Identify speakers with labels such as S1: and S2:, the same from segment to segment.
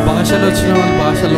S1: భాషలు వచ్చిన వాళ్ళు భాషలు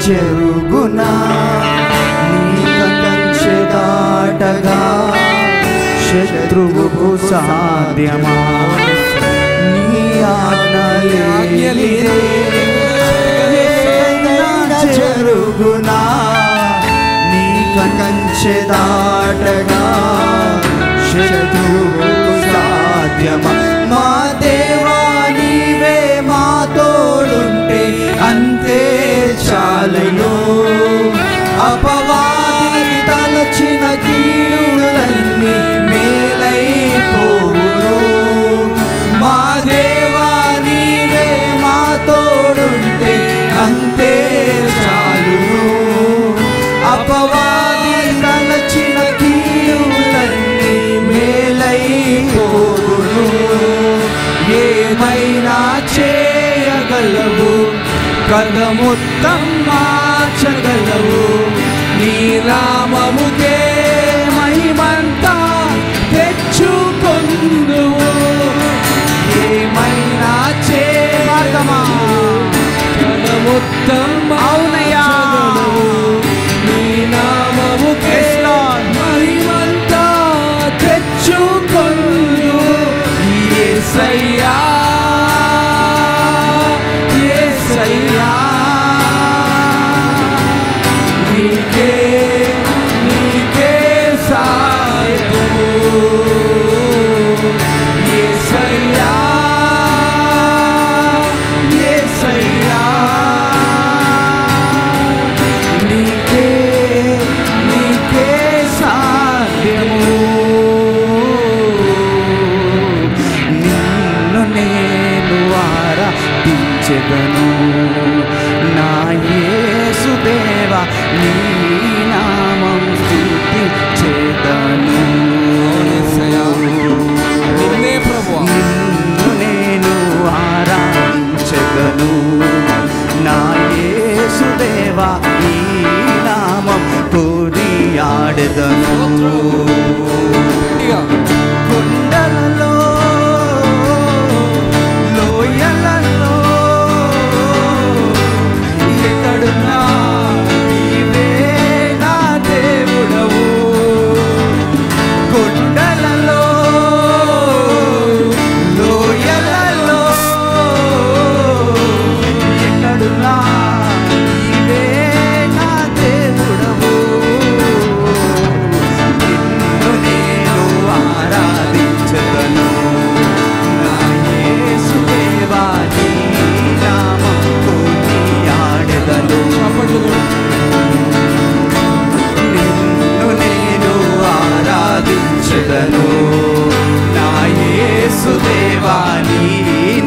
S2: చెరుగునా నీ దాటగా శత్రువుకు సాధ్యమా నీ ఆజ్ఞ లేనిదే కంచె దాటగా శత్రువుకు సాధ్యమా? మా దేవా నీవే మా తోడుంటే అంతే చాలును. అపవాది తలచిన కీడులన్నీ మేలైపోవును. మా దేవా నీవే మా తోడుంటే అంతే చాలును. అపవాది తలచిన కీడులన్నీ మేలైపోవును. ఏమైనా చేయగలవు, కథ మొత్తం మార్చగలవు. నీ నామముకే మహిమంతా తెచ్చుకొందువు. ఏమైనా చేయగలమా, కథ మొత్తం మార్చగలవు. నీ నామముకే మహిమంతా తెచ్చుకొందువు. యేసయ్యా యేసయ్యా నీకే నీకే సాయము. యేసయ్యా యేసయ్యా నీకే నీకే సాధ్యము. నిన్ను నేను ఆరాధించెదను నా యేసుదేవా, నీ నామం స్తుతించెదను.
S1: నిన్నే ప్రభువా,
S2: నిన్ను నేను ఆరాధించెదను నా యేసుదేవా, నీ నామం కొనియాడెదను. కొండలలో లోయలలో ఎక్కడున్నా నీవే నా దేవుడవు. కొండలలో లోయలలో ఎక్కడున్నా నీవే నా దేవుడవు. నిన్ను నేను ఆరాధించెదను నా యేసుదేవా, నీ నామం కొనియాడెదను. నిన్ను నేను ఆరాధించెదను నా యేసుదేవా, నీ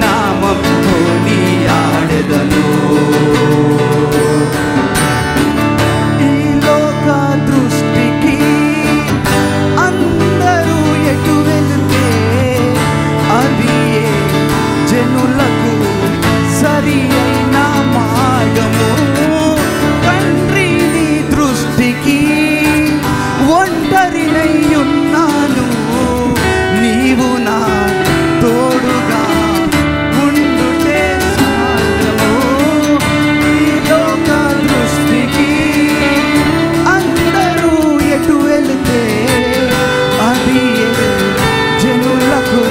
S2: నామం కొనియాడెదను. ఈ లోక దృష్టికి అందరూ ఎటు వెళ్తే అది జనులకు సరి అయిన మార్గము. తండ్రి నీ దృష్టికి ఒంటరినై ఉన్నాను, నీవు నా తోడుగా ఉండుటే సాధ్యము. ఈ లోక దృష్టికి అందరూ ఎటు వెళితే అది జనులకు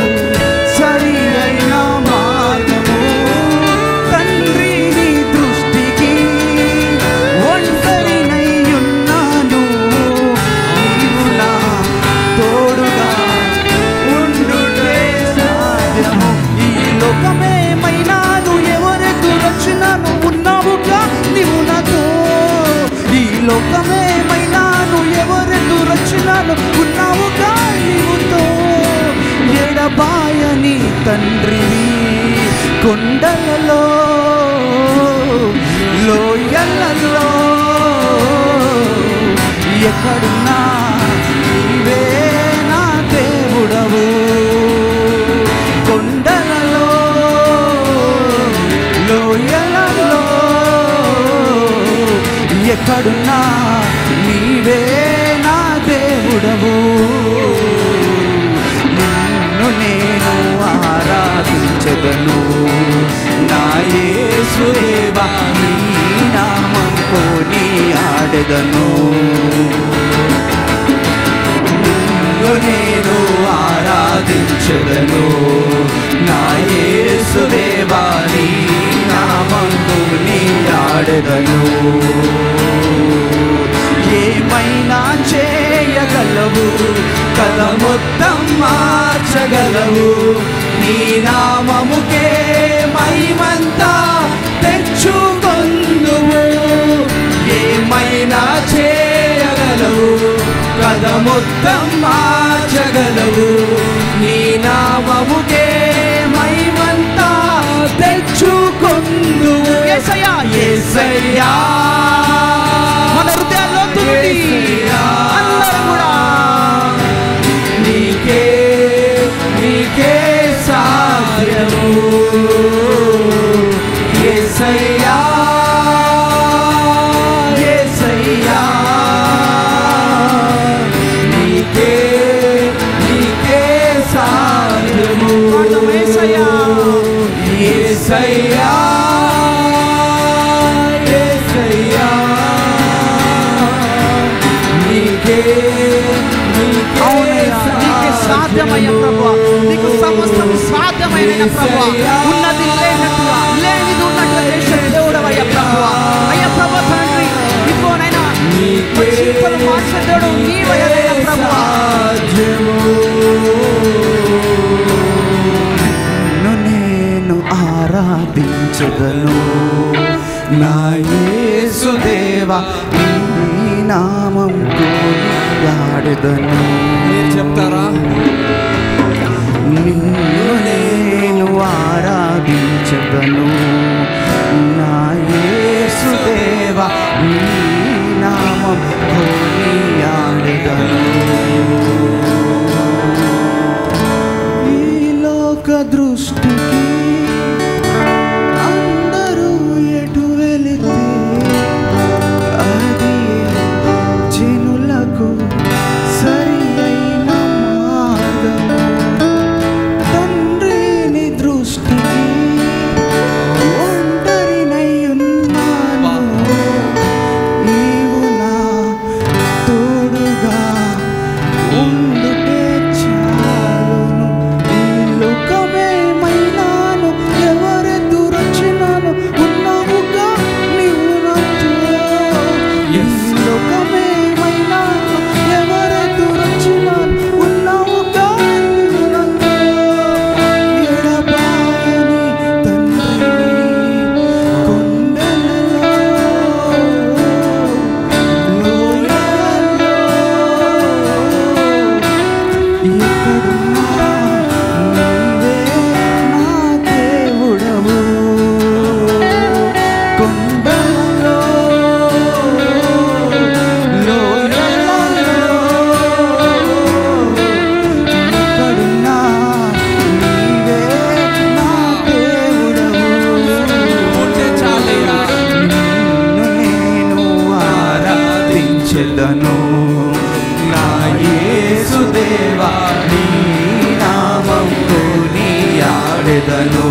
S2: సరి అయిన మార్గము. తండ్రి నీ దృష్టికి ఒంటరినై ఉన్నాను, నీవు నా తోడుగా ఉండుటే సాధ్యము. ఈ లోకమేమైనాను ఎవరెటు రక్షణను ఉన్నావుగా నీవు నాతో. ఈ లోకమేమైనాను ఎవరెటు రక్షణను ఉన్నావుగా నీవుతో. ఎడబాయని తండ్రివి కొండలలో లోయలలో ఎక్కడున్నా నీవే నా దేవుడవు. కొండలలో లోయలలో ఎక్కడున్నా నీవే నా దేవుడవు. నిన్ను నేను ఆరాధించెదను నా యేసుదేవా, నీ నామం కొనియాడెదను. నిన్ను నేను ఆరాధించెదను నా యేసుదేవా, నీ నామం కొనియాడెదను. ఏమైనా కథ మొత్తం మార్చగలవు. నీ నామముకే మహిమంతా తెచ్చుకొందువు. ఏమైనా చేయగలవు, కథ మొత్తం మార్చగలవు. నీ నామముకే మహిమంతా తెచ్చుకొందువు. యేసయ్యా యేసయ్యా మన హృదయాల్లో తుడి అందరం కూడా నీకే నీకే సాధ్యము. యేసయ్యా యేసయ్యా నీకే నీకే సాధ్యము. యేసయ్యా యేసయ్యా సాధ్యమయ్య ప్రభువా, నీకు సమస్తం సాధ్యమైన ప్రభువా. ఉన్నది లేనట్టుగా లేనిది ఉన్నట్టుగా చేసే దేవుడవయ్య ప్రభువా. అయ్యా ప్రభువా తండ్రి, ఇదిగోనైనా జీవితాలు మార్చే దేవుడు నీవయ్యా ప్రభువా. నేను ఆరాధించదను నా యేసుదేవా, నీ నామం కొనియాడెదను.
S1: మీరు చెప్తారా?
S2: నిన్ను నేను ఆరాధించదను నా యేసుదేవా, నీ నామం కొనియాడెదను. ఈ లోక దృష్టికి అందరూ ఎటు వెళితే అది జనులకు సరి అయిన మార్గము. తండ్రి నీ దృష్టికి ఒంటరినై ఉన్నాను, నీవు నా తోడుగా ఉండుటే చాలును. ఈ లోకమేమైనాను ఎవరెదురొచ్చినాను ఉన్నావుగా నీవు నాతో. ఈ లోకమేమైనాను ఎవరెదురొచ్చినాను ఉన్నావుగా నీవు నాతో. ఎడబాయని తండ్రివి కొండలలో లోయలలో ఎక్కడున్నా నీవే నా దేవుడవు. కొండలలో లోయలలో ఎక్కడున్నా నీవే నా దేవుడవు.
S1: ఉంటే చాలయ్యా.
S2: నిన్ను నేను ఆరాధించెదను నా యేసుదేవా, నీ నామం కొనియాడెదను.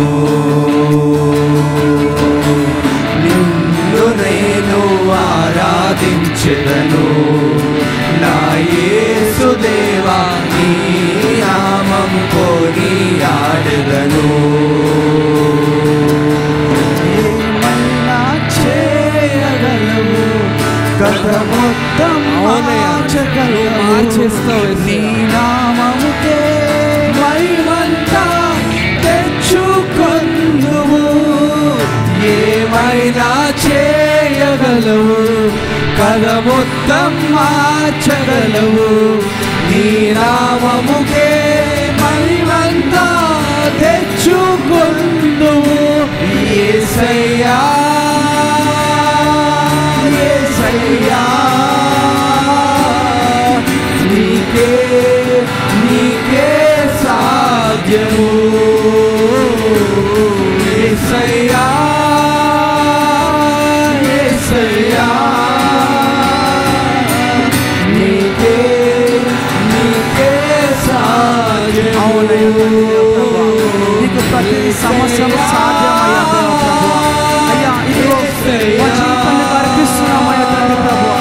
S2: నిన్ను నేను ఆరాధించెదను నా యేసుదేవా, నీ నామం కొనియాడెదను. ఏమైనా చేయగలవు, కథ మొత్తం మార్చగలవు.
S1: మార్చేస్తావు
S2: నీ నామముకే మహిమంతా తెచ్చుకొందువు. ఏమైనా చేయగలవు, కథ మొత్తం మార్చగలవు. నీ నామముకే మహిమంతా తెచ్చుకొందువు. యేసయ్యా యేసయ్యా నీకే నీకే సాధ్యము. యేసయ్యా యేసయ్యా నీకే నీకే సాధ్యము.
S3: నీకు ప్రతి సమస్యలు సాధ్యమయ్యా దేవ ప్రభువా. అయ్యా ఇదిగో మా జీవితాన్ని అర్పిస్తున్నామయ్యా తండ్రి ప్రభువా.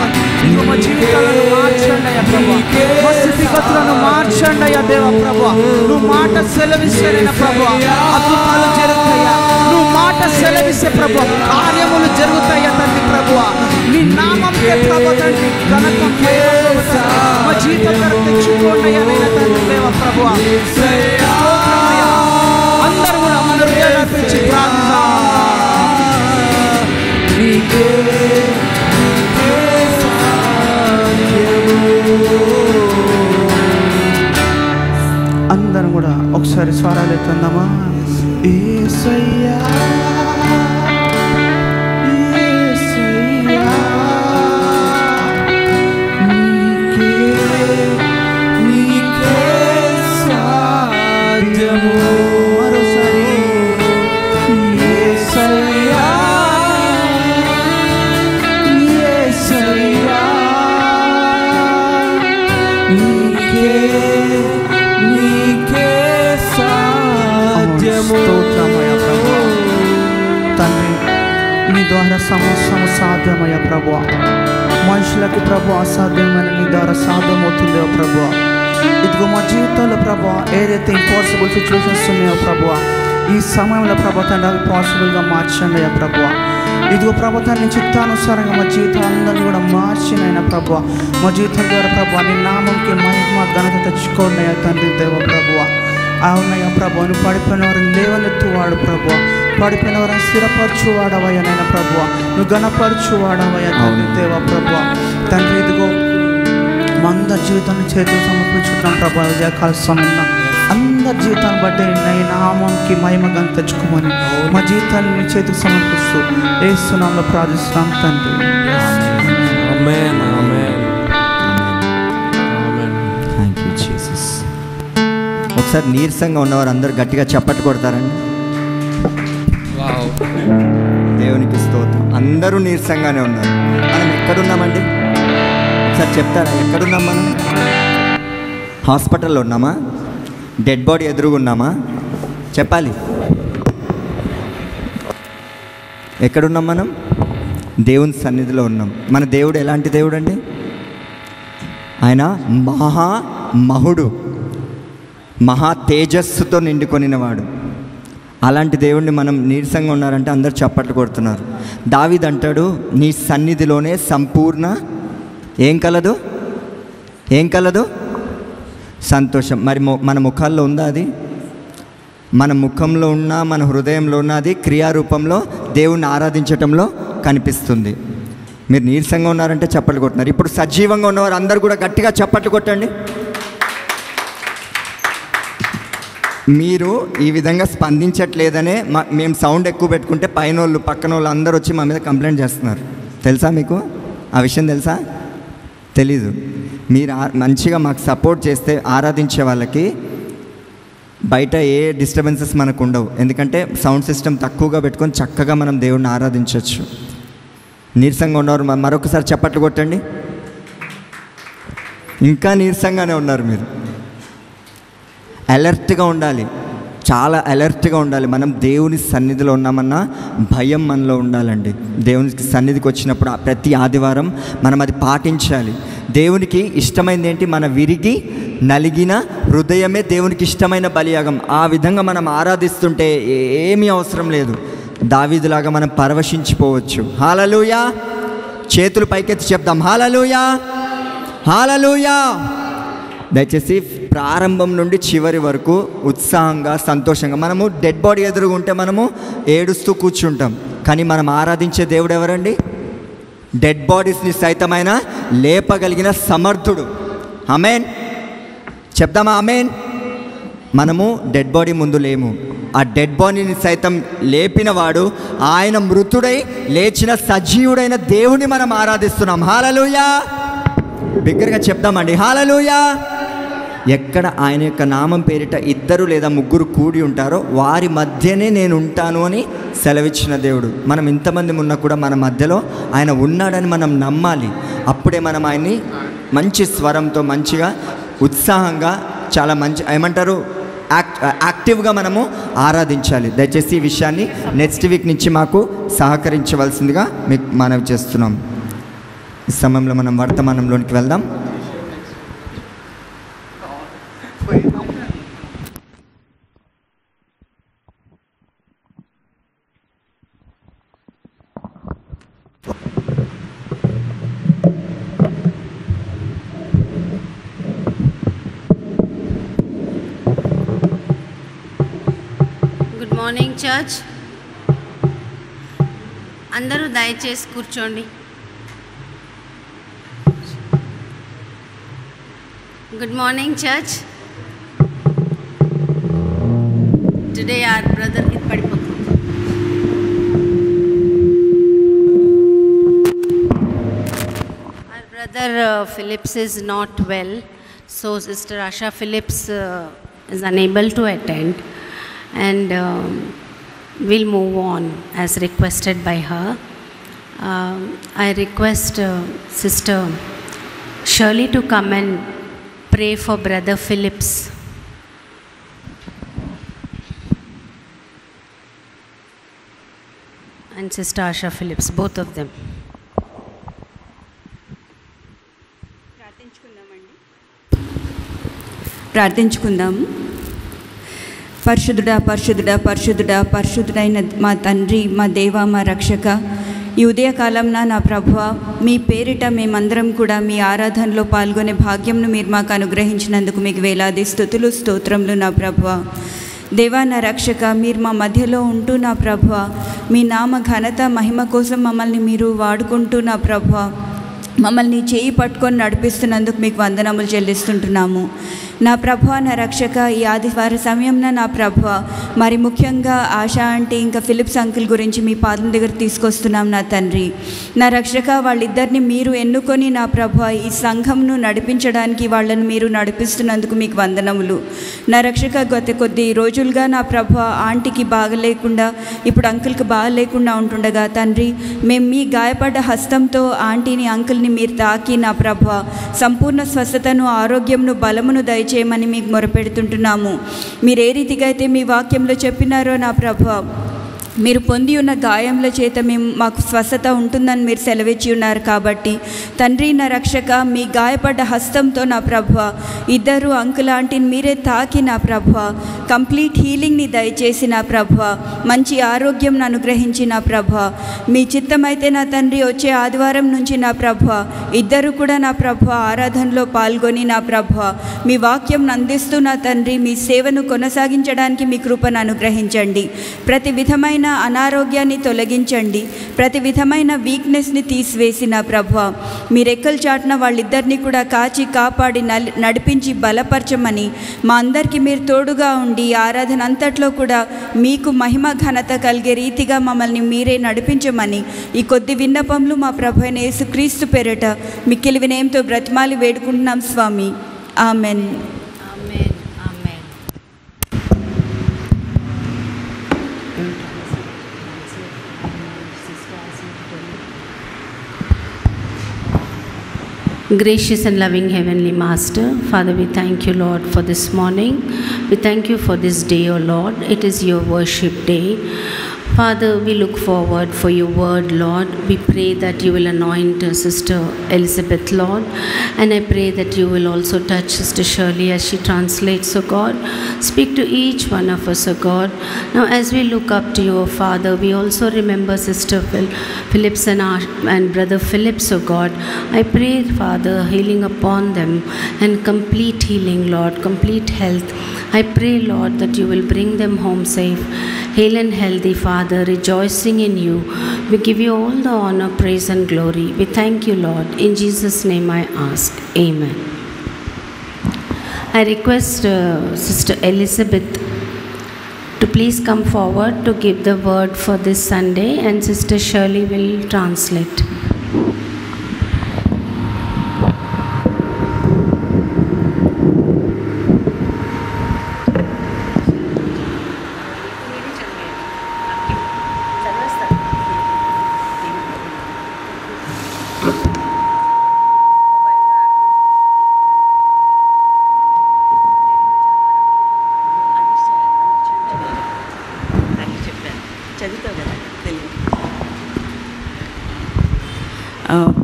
S3: ఇదిగో మా జీవితాలను మార్చండి అయ్యా ప్రభువా. మా స్థితిగతులను మార్చండి అయ్యా దేవ ప్రభువా. నువ్వు మాట సెలవిస్తేనైనా ప్రభువా అద్భుతాలు జరుగుతాయా. నువ్వు మాట సెలవిస్తే ప్రభువా కార్యములు జరుగుతాయా తండ్రి ప్రభువా. నీ నామంకే ప్రభువా తండ్రి ఘనత మా జీవితం తెచ్చుకోండి అయ్యా.
S2: ప్రభువా. స్తోత్రమయ్యా. అందరూ కూడా మన హృదయాలు అర్పించి ప్రార్థిద్దాం. అందరం కూడా ఒకసారి స్వరాలు ఎత్తుందామా? యేసయ్యా యేసయ్యా నీకే సాధ్యము. మరోసారి యేసయ్యా యేసయ్యా నీకే స్తోత్రమయ్యా ప్రభువా. తండ్రి, నీ ద్వారా సమస్తము సాధ్యమయ్యా ప్రభువా. మనుషులకు ప్రభు అసాధ్యమైన నీ ద్వారా సాధ్యమవుతుందో ప్రభువా. ఇదిగో మా జీవితంలో ప్రభువా ఏదైతే ఇంపాసిబుల్ సిచ్యువేషన్స్ ఉన్నాయో ప్రభువా, ఈ సమయంలో ప్రభు తండ్రి అవి పాసిబుల్గా మార్చండి అయ్యా ప్రభువా. ఇదిగో ప్రభు తండ్రి చిత్తానుసారంగా మా జీవితాలందరినీ కూడా మార్చినైనా ప్రభువా. మా జీవితం ద్వారా ప్రభువా నీ నామంకి మహిమ ఘనత తెచ్చుకోండి అయ్యా తండ్రి దేవ ప్రభువా. అవునయ్యా ప్రభు, నువ్వు పడిపోయిన వారిని లేవనెత్తువాడు ప్రభువా. పడిపోయిన వారిని స్థిరపరచువాడవయ్యా నైనా ప్రభువా. నువ్వు గణపరచువాడవయ్యా తండ్రి దేవ ప్రభువా. తండ్రి ఇదిగో మా అందరి జీవితాన్ని చేతులు సమర్పించుకుంటాం ప్రభా. విజయకాల సమయంలో అందరి జీవితాన్ని బట్టి నీ నామంకి మహిమ ఘనత తెచ్చుకోమని మా జీవితాన్ని నీ చేతికి సమర్పిస్తూ యేసు నామములో ప్రార్థిస్తున్నాం తండ్రి.
S1: ఆమేన్ ఆమేన్
S4: థ్యాంక్ యూ జీసస్. ఒకసారి నీరసంగా ఉన్నవారు అందరూ గట్టిగా చప్పట్లు కొడతారండి.
S1: వావ్,
S4: దేవునికి స్తోత్రం. అందరూ నీరసంగానే ఉన్నారు. మనం ఎక్కడున్నామండి? ఒకసారి చెప్తారా? ఎక్కడున్నాం మనం? హాస్పిటల్లో ఉన్నామా? డెడ్ బాడీ ఎదురుగున్నామా? చెప్పాలి. ఎక్కడున్నాం మనం? దేవుని సన్నిధిలో ఉన్నాం. మన దేవుడు ఎలాంటి దేవుడు అండి? ఆయన మహామహుడు, మహా తేజస్సుతో నిండుకొనినవాడు. అలాంటి దేవుడిని మనం నీరసంగా ఉన్నారంటే అందరు చప్పట్లు కొడుతున్నారు. దావీదు అంటాడు, నీ సన్నిధిలోనే సంపూర్ణ ఏం కలదు? ఏం కలదు? సంతోషం. మరి మన ముఖాల్లో ఉందా అది? మన ముఖంలో ఉన్న, మన హృదయంలో ఉన్న అది క్రియారూపంలో దేవుణ్ణి ఆరాధించటంలో కనిపిస్తుంది. మీరు నీరసంగా ఉన్నారంటే చప్పట్లు కొట్టున్నారు. ఇప్పుడు సజీవంగా ఉన్నవారు అందరు కూడా గట్టిగా చప్పట్లు కొట్టండి. మీరు ఈ విధంగా స్పందించట్లేదనే మేము సౌండ్ ఎక్కువ పెట్టుకుంటే పైన వాళ్ళు పక్కన వాళ్ళు అందరూ వచ్చి మా మీద కంప్లైంట్ చేస్తున్నారు. తెలుసా మీకు ఆ విషయం? తెలుసా? తెలీదు. మీరు మంచిగా మాకు సపోర్ట్ చేస్తే ఆరాధించే వాళ్ళకి బయట ఏ డిస్టర్బెన్సెస్ మనకు ఉండవు. ఎందుకంటే సౌండ్ సిస్టమ్ తక్కువగా పెట్టుకొని చక్కగా మనం దేవుడిని ఆరాధించవచ్చు. నీరసంగా ఉన్నవారు మరొకసారి చప్పట్లు కొట్టండి. ఇంకా నీరసంగానే ఉన్నారు మీరు. అలర్ట్గా ఉండాలి, చాలా అలర్ట్గా ఉండాలి. మనం దేవుని సన్నిధిలో ఉన్నామన్నా భయం మనలో ఉండాలండి. దేవునికి సన్నిధికి వచ్చినప్పుడు ప్రతి ఆదివారం మనం అది పాటించాలి. దేవునికి ఇష్టమైనది ఏంటి? మన విరిగి నలిగిన హృదయమే దేవునికి ఇష్టమైన బలియాగం. ఆ విధంగా మనం ఆరాధిస్తుంటే ఏమీ అవసరం లేదు. దావీదులాగా మనం పరవశించిపోవచ్చు. హల్లెలూయా. చేతులు పైకెత్తి చెప్దాం, హల్లెలూయా హల్లెలూయా. దయచేసి ప్రారంభం నుండి చివరి వరకు ఉత్సాహంగా సంతోషంగా. మనము డెడ్ బాడీ ఎదురుగుంటే మనము ఏడుస్తూ కూర్చుంటాం. కానీ మనం ఆరాధించే దేవుడు ఎవరండి? డెడ్ బాడీస్ని సైతమైన లేపగలిగిన సమర్థుడు. ఆమేన్ చెప్దామా? ఆమేన్. మనము డెడ్ బాడీ ముందు లేము. ఆ డెడ్ బాడీని సైతం లేపినవాడు, ఆయన మృతుడై లేచిన సజీవుడైన దేవుని మనం ఆరాధిస్తున్నాం. హల్లెలూయా. బిగ్గరగా చెప్దామండి, హల్లెలూయా. ఎక్కడ ఆయన యొక్క నామం పేరిట 2 లేదా 3 కూడి ఉంటారో వారి మధ్యనే నేను ఉంటాను అని సెలవిచ్చిన దేవుడు. మనం ఇంతమంది ఉన్నా కూడా మన మధ్యలో ఆయన ఉన్నాడని మనం నమ్మాలి. అప్పుడే మనం ఆయన్ని మంచి స్వరంతో మంచిగా ఉత్సాహంగా చాలా మంచి ఏమంటారు యాక్టివ్గా మనము ఆరాధించాలి. దయచేసి ఈ విషయాన్ని నెక్స్ట్ వీక్ నుంచి మాకు సహకరించవలసిందిగా మీకు మనవి చేస్తున్నాం. ఈ సమయంలో మనం వర్తమానంలోనికి వెళ్దాం.
S5: Morning church. అందరూ దయచేసి కూర్చోండి. Good morning church. Today our brother ఇది పడిపోతుంది. Our brother Phillips is not well, so Sister Asha Phillips is unable to attend, and we'll move on as requested by her. I request Sister Shirley to come and pray for Brother Phillips. And Sister Asha Phillips, both of them.
S6: ప్రార్థించుకుందాం. పరిశుద్ధుడా పరిశుద్ధుడా పరిశుద్ధుడా పరిశుద్ధుడైన మా తండ్రి, మా దేవ, మా రక్షక, ఈ ఉదయకాలంన నా ప్రభువా, మీ పేరిట మేమందరం కూడా మీ ఆరాధనలో పాల్గొనే భాగ్యంను మీరు మాకు అనుగ్రహించినందుకు మీకు వేలాది స్తుతులు స్తోత్రములు నా ప్రభువా. దేవా, నా రక్షక, మీరు మా మధ్యలో ఉంటూ నా ప్రభువా, మీ నామ ఘనత మహిమ కోసం మమ్మల్ని మీరు వాడుకుంటూ నా ప్రభువా, మమ్మల్ని చేయి పట్టుకొని నడిపిస్తున్నందుకు మీకు వందనములు చెల్లిస్తుంటున్నాము నా ప్రభువా. నా రక్షక, ఈ ఆదివార సమయంలో నా ప్రభువా, మరి ముఖ్యంగా ఆశా ఆంటీ ఇంకా ఫిలిప్స్ అంకుల్ గురించి మీ పాదం దగ్గర తీసుకొస్తున్నాం నా తండ్రి. నా రక్షక, వాళ్ళిద్దరిని మీరు ఎన్నుకొని నా ప్రభువా ఈ సంఘంను నడిపించడానికి వాళ్ళని మీరు నడిపిస్తున్నందుకు మీకు వందనములు నా రక్షక. గత కొద్ది రోజులుగా నా ప్రభువా ఆంటీకి బాగలేకుండా, ఇప్పుడు అంకుల్కి బాగలేకుండా ఉంటుండగా తండ్రి, మేము మీ గాయపడ్డ హస్తంతో ఆంటీని అంకుల్ని మీరు తాకి నా ప్రభువా సంపూర్ణ స్వస్థతను, ఆరోగ్యంను, బలమును దయచేయమని మీకు మొరపెడుతుంటున్నాము. మీరు ఏ రీతిగా అయితే మీ వాక్యంలో చెప్పినారో నా ప్రభువా, మీరు పొంది ఉన్న గాయముల చేత మాకు స్వస్థత ఉంటుందని మీరు సెలవిచ్చి ఉన్నారు కాబట్టి తండ్రి, నా రక్షక, మీ గాయపడ్డ హస్తంతో నా ప్రభువా ఇద్దరు అంకుల్ ఆంటీని మీరే తాకి నా ప్రభువా కంప్లీట్ హీలింగ్ని దయచేసి నా ప్రభువా మంచి ఆరోగ్యం అనుగ్రహించి నా ప్రభువా, మీ చిత్తమైతే నా తండ్రి వచ్చే ఆదివారం నుంచి నా ప్రభువా ఇద్దరు కూడా నా ప్రభువా ఆరాధనలో పాల్గొని నా ప్రభువా మీ వాక్యం అందిస్తూ నా తండ్రి మీ సేవను కొనసాగించడానికి మీ కృపను అనుగ్రహించండి. ప్రతి విధమైన అనారోగ్యాన్ని తొలగించండి, ప్రతి విధమైన వీక్నెస్ని తీసివేసి నా ప్రభువా మీ రెక్కల చాటున వాళ్ళిద్దరినీ కూడా కాచి కాపాడి నడిపించి బలపరచమని, మా అందరికీ మీరు తోడుగా ఉండి ఆరాధన అంతట్లో కూడా మీకు మహిమ ఘనత కలిగే రీతిగా మమ్మల్ని మీరే నడిపించమని ఈ కొద్ది విన్నపములు మా ప్రభు అయిన యేసుక్రీస్తు పేరిట మిక్కిలి వినయంతో బ్రతిమాలి వేడుకుంటున్నాం స్వామి. Amen.
S5: Gracious and loving Heavenly Master, Father, we thank you, Lord, for this morning. We thank you for this day, O Lord. It is your worship day. Father, we look forward for your word, Lord. We pray that you will anoint Sister Elizabeth, Lord. And I pray that you will also touch Sister Shirley as she translates, O God. Speak to each one of us, O God. Now, as we look up to you, O Father, we also remember Sister Phillips and Brother Phillips, O God. I pray, Father, healing upon them and complete healing, Lord, complete health. I pray, Lord, that you will bring them home safe, hale and healthy, Father, rejoicing in you. We give you all the honor, praise and glory. We thank you, Lord. In Jesus' name I ask. Amen. I request Sister Elizabeth to please come forward to give the word for this Sunday, and Sister Shirley will translate.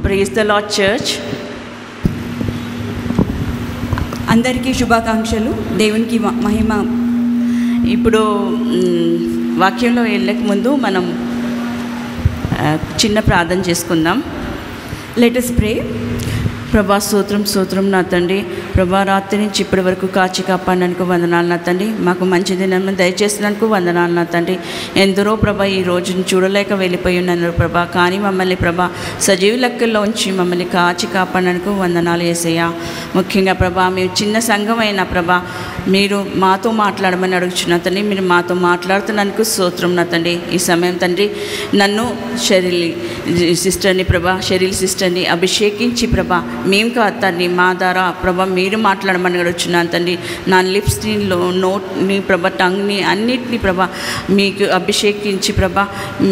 S6: Praise the lord church. అందరికీ శుభాకాంక్షలు, దేవునికి మహిమ. ఇప్పుడు వాక్యంలో వెళ్ళక ముందు మనం చిన్న ప్రార్థన చేసుకుందాం. Let us pray.
S7: ప్రభా స్తోత్రం నా తండ్రి. ప్రభా రాత్రి నుంచి ఇప్పటి వరకు కాచి కాపాడినందుకు వందనాలు నా తండ్రి. మాకు మంచి దినాన్ని దయచేసినందుకు వందనాలు నా తండ్రి. ఎందరో ప్రభా ఈ రోజుని చూడలేక వెళ్ళిపోయి ఉన్నారు ప్రభా, కానీ మమ్మల్ని ప్రభా సజీవ లెక్కల్లో ఉంచి మమ్మల్ని కాచి కాపాడినందుకు వందనాలు యేసయ్యా. ముఖ్యంగా ప్రభా మేము చిన్న సంఘం అయినా ప్రభా మీరు మాతో మాట్లాడమని అడుగుచున్నా తండ్రి. మీరు మాతో మాట్లాడుతున్నందుకు స్తోత్రం నా తండ్రి. ఈ సమయం తండ్రి నన్ను షెరిల్ సిస్టర్ని అభిషేకించి ప్రభా మేము కాదు తండ్రి, మా ద్వారా ప్రభా మీరు మాట్లాడమని అడుగుచున్నాను తండ్రి. నా లిప్స్ని నోట్ని ప్రభా టంగ్ని అన్నిటినీ ప్రభా మీకు అభిషేకించి ప్రభా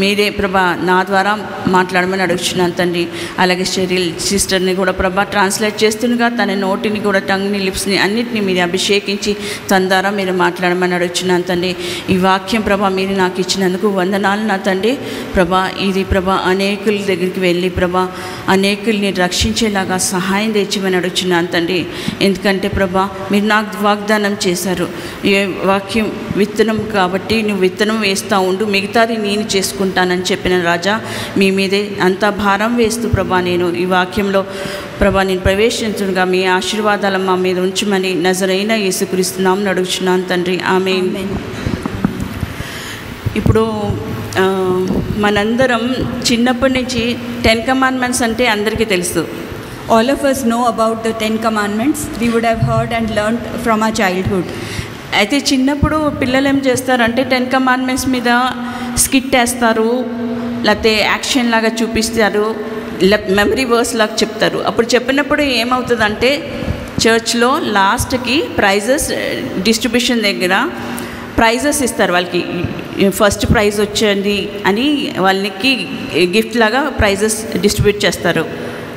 S7: మీరే ప్రభా నా ద్వారా మాట్లాడమని అడుగుచున్నాను తండ్రి. అలాగే షెరిల్ సిస్టర్ని కూడా ప్రభా ట్రాన్స్లేట్ చేస్తుండగా తన నోటిని కూడా టంగ్ని లిప్స్ని అన్నిటినీ మీరు అభిషేకించి తన ద్వారా మీరు మాట్లాడమని అడుగుచున్నాను తండ్రి. ఈ వాక్యం ప్రభా మీరు నాకు ఇచ్చినందుకు వందనాలు నా తండ్రి. ప్రభా ఇది ప్రభా అనేకుల దగ్గరికి వెళ్ళి ప్రభా అనేకుల్ని రక్షించేలాగా సహాయం తెచ్చిమని అడుగుచున్నాను తండ్రి. ఎందుకంటే ప్రభా మీరు నాకు వాగ్దానం చేశారు, ఏ వాక్యం విత్తనం కాబట్టి నువ్వు విత్తనం వేస్తూ ఉండు, మిగతాది నేను చేసుకుంటానని చెప్పిన రాజా మీ మీదే అంత భారం వేస్తూ ప్రభా నేను ఈ వాక్యంలో ప్రభా నేను ప్రవేశించుగా మీ ఆశీర్వాదాలు మా మీద ఉంచమని నజరైన యేసుక్రీస్తునామమున అడుగుచున్నాను తండ్రి. ఆమేన్. ఇప్పుడు మనందరం చిన్నప్పటి నుంచి 10 కమాండ్మెంట్స్ అంటే అందరికీ తెలుసు.
S6: All of us know about the 10 commandments. We would have heard and learned from our childhood.
S7: అయితే చిన్నప్పుడు పిల్లలు ఏం చేస్తారంటే 10 కమాండ్మెంట్స్ మీద స్కిట్ వేస్తారు, లేకపోతే యాక్షన్ లాగా చూపిస్తారు, మెమరీ వర్స్ లాగా చెప్తారు. అప్పుడు చెప్పినప్పుడు ఏమవుతుందంటే చర్చ్లో లాస్ట్కి ప్రైజెస్ డిస్ట్రిబ్యూషన్ దగ్గర ప్రైజెస్ ఇస్తారు. వాళ్ళకి ఫస్ట్ ప్రైజ్ వచ్చింది అని వాళ్ళకి గిఫ్ట్ లాగా ప్రైజెస్ డిస్ట్రిబ్యూట్ చేస్తారు.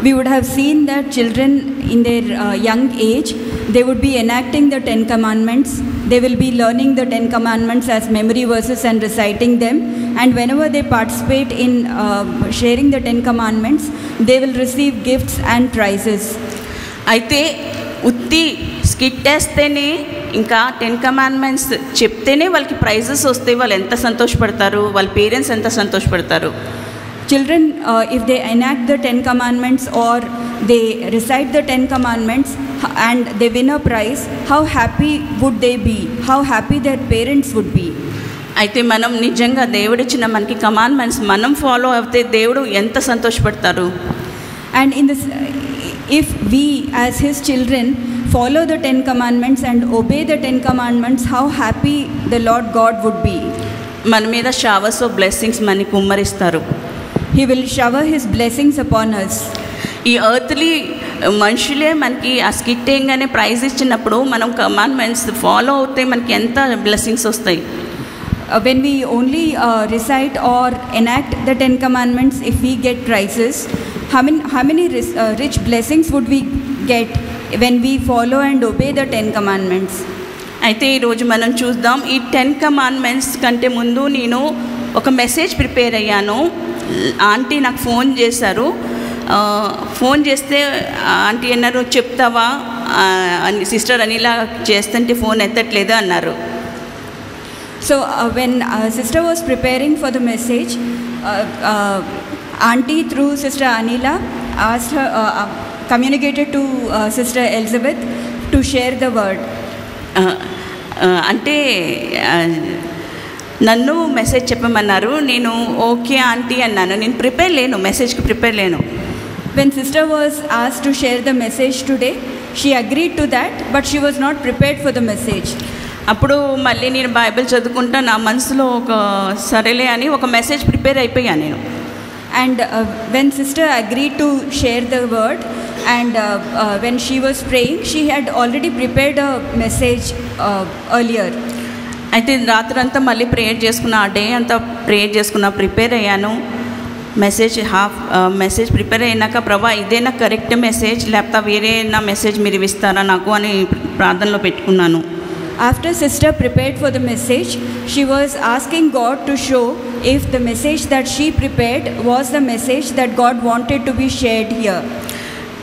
S6: We would have seen that children in their young age, they would be enacting the 10 commandments. They will be learning the 10 commandments as memory verses and reciting them. And whenever they participate in sharing the 10 commandments, they will receive gifts and prizes.
S7: అయితే ఉత్తి skit వేస్తేనే ఇంకా 10 commandments చెప్తేనే వాళ్ళకి prices వస్తాయి. వాళ్ళు ఎంత సంతోషపడతారు, వాళ్ళ పేరెంట్స్ ఎంత సంతోషపడతారు.
S6: Children, if they enact the 10 commandments or they recite the 10 commandments and they win a prize, how happy would they be? How happy their parents would be?
S7: అయితే మనం నిజంగా దేవుడిచ్చిన మనకి కమాండ్మెంట్స్ మనం ఫాలో అయితే దేవుడు ఎంత సంతోషపడతారు.
S6: And in this, if we as his children follow the 10 commandments and obey the 10 commandments, how happy the Lord God would be.
S7: మన మీద షవర్స్ ఆఫ్ బ్లెస్సింగ్స్ మనకి కుమ్మరిస్తారు.
S6: He will shower his blessings upon us.
S7: ఈ earthly మనుషులే మనకి ఆ skit వేయగానే praise ఇచ్చినప్పుడు మనం కమాండ్మెంట్స్ ఫాలో అవుతే మనకి ఎంత బ్లెస్సింగ్స్ వస్తాయి.
S6: When we only recite or enact the 10 commandments, if we get prizes, how many rich blessings would we get when we follow and obey the 10 commandments?
S7: అయితే ఈరోజు మనం చూద్దాం. ఈ 10 కమాండ్మెంట్స్ కంటే ముందు నేను ఒక మెసేజ్ ప్రిపేర్ అయ్యాను. ఆంటీ నాకు ఫోన్ చేశారు. ఫోన్ చేస్తే ఆంటీ అన్నారు, చెప్తావా సిస్టర్ అనిలా చేస్తుంటే ఫోన్ ఎత్తట్లేదు అన్నారు.
S6: So when sister was preparing for the message, auntie through sister Anila asked her, communicated to sister Elizabeth to share the word.
S7: అంటే నన్ను మెసేజ్ చెప్పమన్నారు. నేను ఓకే ఆంటీ అన్నాను. నేను ప్రిపేర్ లేను, మెసేజ్కి ప్రిపేర్ లేను.
S6: When sister was asked to share the message today, she agreed to that, but she was not prepared for the message.
S7: అప్పుడు మళ్ళీ నేను బైబిల్ చదువుకుంటా నా మనసులో ఒక సరేలే అని ఒక మెసేజ్ ప్రిపేర్ అయిపోయాను నేను.
S6: And when sister agreed to share the word and when she was praying, she had already prepared a message earlier.
S7: అయితే రాత్రంతా మళ్ళీ ప్రేయర్ చేసుకున్న, ఆ డే అంతా ప్రేయర్ చేసుకున్న, ప్రిపేర్ అయ్యాను. మెసేజ్ ప్రిపేర్ అయినాక ప్రభా ఇదేనా కరెక్ట్ మెసేజ్ లేకపోతే వేరే నా మెసేజ్ మీరు ఇస్తారా నాకు అని ప్రార్థనలో పెట్టుకున్నాను.
S6: After sister prepared for the message, she was asking God to show if the message that she prepared was the message that God wanted to be shared here.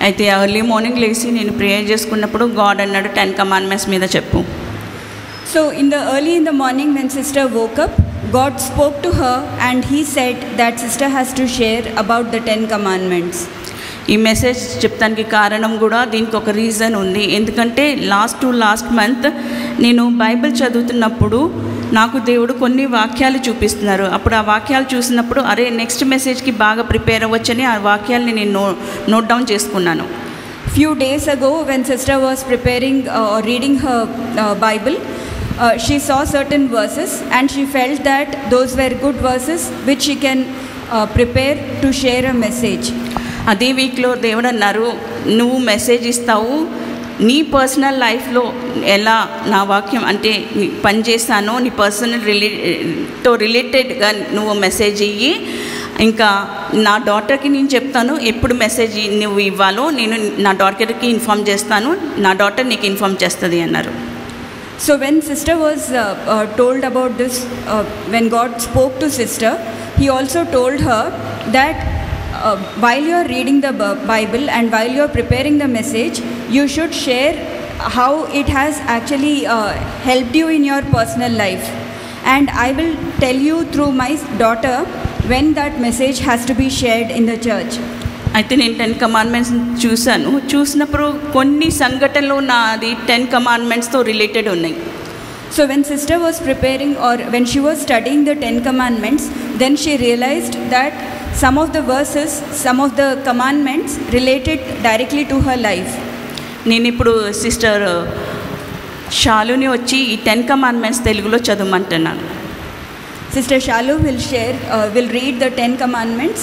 S7: అయితే ఎర్లీ మార్నింగ్ లేచి నేను prayer చేసుకున్నప్పుడు God అన్నాడు 10 commandments మీద చెప్పు.
S6: So early in the morning when sister woke up, God spoke to her and he said that sister has to share about the 10 commandments.
S7: ఈ message చెప్తానికి కారణం కూడా దీనికి ఒక రీజన్ ఉంది. ఎందుకంటే లాస్ట్ మంత్ నేను బైబిల్ చదువుతున్నప్పుడు నాకు దేవుడు కొన్ని వాక్యాలు చూపిస్తున్నారు. అప్పుడు ఆ వాక్యాలు చూసినప్పుడు అరే నెక్స్ట్ మెసేజ్కి బాగా ప్రిపేర్ అవ్వచ్చని ఆ వాక్యాలని నేను నోట్ డౌన్ చేసుకున్నాను.
S6: Few days ago when sister was preparing or reading her Bible, she saw certain verses and she felt that those were good verses which she can prepare to share a message.
S7: అదే వీక్లో దేవుడు అన్నారు, నువ్వు message ఇస్తావు, నీ personal లైఫ్లో ఎలా నా వాక్యం అంటే పనిచేస్తానో నీ పర్సనల్ రిలేటెడ్గా నువ్వు మెసేజ్ ఇయ్యి, ఇంకా నా డాటర్కి నేను చెప్తాను ఎప్పుడు మెసేజ్ నువ్వు ఇవ్వాలో నేను నా డాటర్కి ఇన్ఫార్మ్ చేస్తాను, నా డాటర్ నీకు ఇన్ఫార్మ్ చేస్తుంది అన్నారు.
S6: So when sister was told about this, when God spoke to sister, he also told her that while you are reading the Bible and while you are preparing the message, you should share how it has actually helped you in your personal life. And I will tell you through my daughter when that message has to be shared in the church.
S7: అయితే నేను 10 commandments చూసినప్పుడు కొన్ని సంఘటనలు నాది 10 కమాండ్మెంట్స్తో related ఉన్నాయి.
S6: So when sister was preparing or when she was studying the 10 commandments, then she realized that some of the verses, some of the commandments related directly to her life.
S7: నేను ఇప్పుడు sister షాలుని వచ్చి ఈ 10 commandments తెలుగులో చదవమంటున్నాను.
S6: Sister Shalu will read the 10 commandments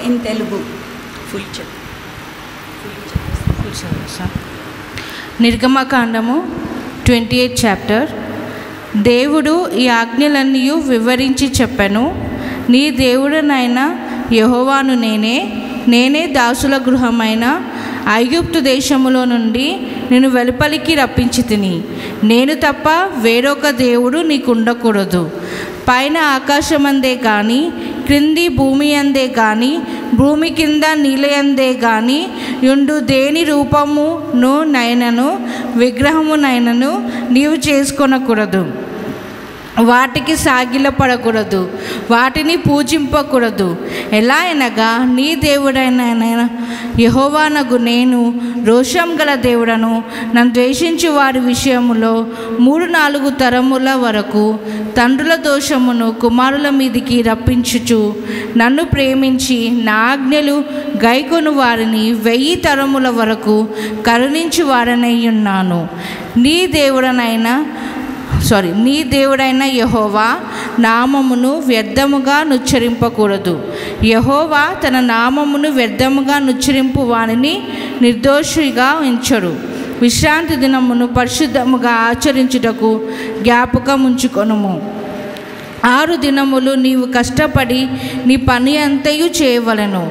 S6: in Telugu.
S8: నిర్గమకాండము 28 chapter. దేవుడు ఈ ఆజ్ఞలన్నీ వివరించి చెప్పెను, నీ దేవుడనైన యెహోవాను నేనే దాసుల గృహమైన ఐగుప్తు దేశములో నుండి నేను వెలుపలికి రప్పించి తిని, నేను తప్ప వేరొక దేవుడు నీకుండకూడదు. పైన ఆకాశమందే కానీ క్రింది భూమి అందే కానీ భూమి కింద నీలయందే కానీ యుండు దేని రూపమును నైనను విగ్రహమునైనను నీవు చేసుకొనకూడదు. వాటికి సాగిలపడకూడదు, వాటిని పూజింపకూడదు. ఎలా అనగా నీ దేవుడైన యెహోవానగు నేను రోషం గల దేవుడను. నన్ను ద్వేషించు వారి విషయములో 3-4 తరముల వరకు తండ్రుల దోషమును కుమారుల మీదికి రప్పించుచు, నన్ను ప్రేమించి నా ఆజ్ఞలు గైకొను వారిని 1000 తరముల వరకు కరుణించు వారనై ఉన్నాను. నీ దేవుడైన యెహోవా నామమును వ్యర్థముగా నుచ్చరింపకూడదు. యెహోవా తన నామమును వ్యర్థముగా నుచ్చరింపు వారిని నిర్దోషిగా ఉంచడు. విశ్రాంతి దినమును పరిశుద్ధముగా ఆచరించుటకు జ్ఞాపకం ఉంచుకొనుము. 6 దినములు నీవు కష్టపడి నీ పని అంతయు చేయవలెను.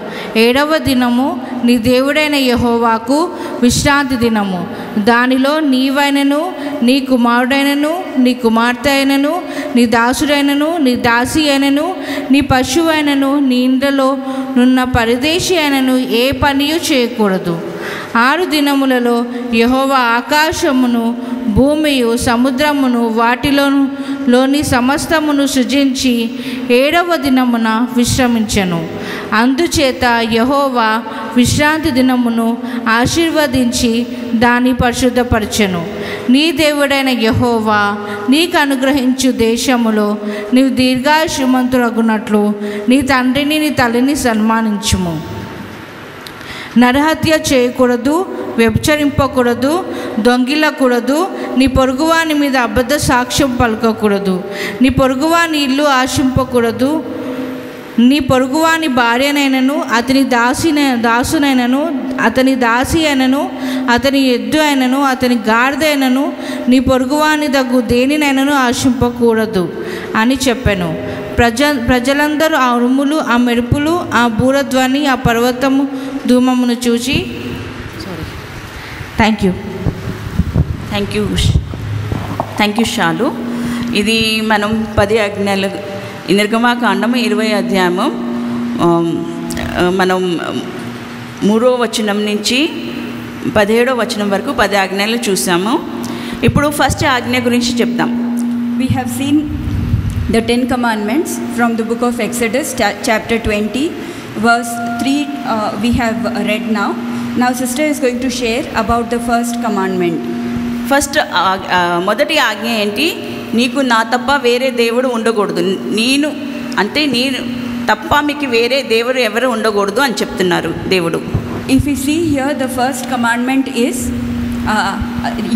S8: 7వ దినము నీ దేవుడైన యెహోవాకు విశ్రాంతి దినము. దానిలో నీవైనను నీ కుమారుడైనను నీ కుమార్తె అయినను నీ దాసుడైనను నీ దాసి అయినను నీ పశువైనను నీ ఇండ్లలో నున్న పరదేశి అయినను ఏ పనియు చేయకూడదు. 6 దినములలో యెహోవా ఆకాశమును భూమియు సముద్రమును వాటిలోని సమస్తమును సృజించి 7వ దినమున విశ్రమించెను. అందుచేత యెహోవా విశ్రాంతి దినమును ఆశీర్వదించి దాన్ని పరిశుద్ధపరచెను. నీ దేవుడైన యెహోవా నీకు అనుగ్రహించు దేశములో నీవు దీర్ఘాయుష్మంతులగునట్లు నీ తండ్రిని నీ తల్లిని సన్మానించుము. నరహత్య చేయకూడదు, వ్యభిచరింపకూడదు, దొంగిలకూడదు, నీ పొరుగువాని మీద అబద్ధ సాక్ష్యం పలకకూడదు, నీ పొరుగువాని ఇల్లు ఆశింపకూడదు, నీ పొరుగువాని భార్యనైనను అతని దాసునైనను అతని దాసి అయినను అతని ఎద్దు అయినను అతని గాడిద అయినను నీ పొరుగువాని దగ్గు దేనినైనను ఆశింపకూడదు అని చెప్పాను. ప్రజలందరూ ఆ ఉరుములు, ఆ మెరుపులు, ఆ బూరధ్వని, ఆ పర్వతము ధూమమును చూచి థ్యాంక్
S7: యూ షాలు. ఇది మనం 10 ఆజ్ఞలు నిర్గమకాండము 20 అధ్యాయము మనం 3వ వచనం నుంచి 17వ వచనం వరకు 10 ఆజ్ఞలు చూసాము. ఇప్పుడు ఫస్ట్ ఆజ్ఞ గురించి చెప్తాం.
S6: We have seen the 10 commandments from the book of Exodus chapter 20, verse 3 we have read now. Now sister is going to share about the first commandment.
S7: First మొదటి ఆజ్ఞ ఏంటి? నీకు నా తప్ప వేరే దేవుడు ఉండకూడదు. నేను తప్ప మీకు వేరే దేవుడు ఎవరు ఉండకూడదు అని చెప్తున్నారు దేవుడు.
S6: If we see here, the first commandment is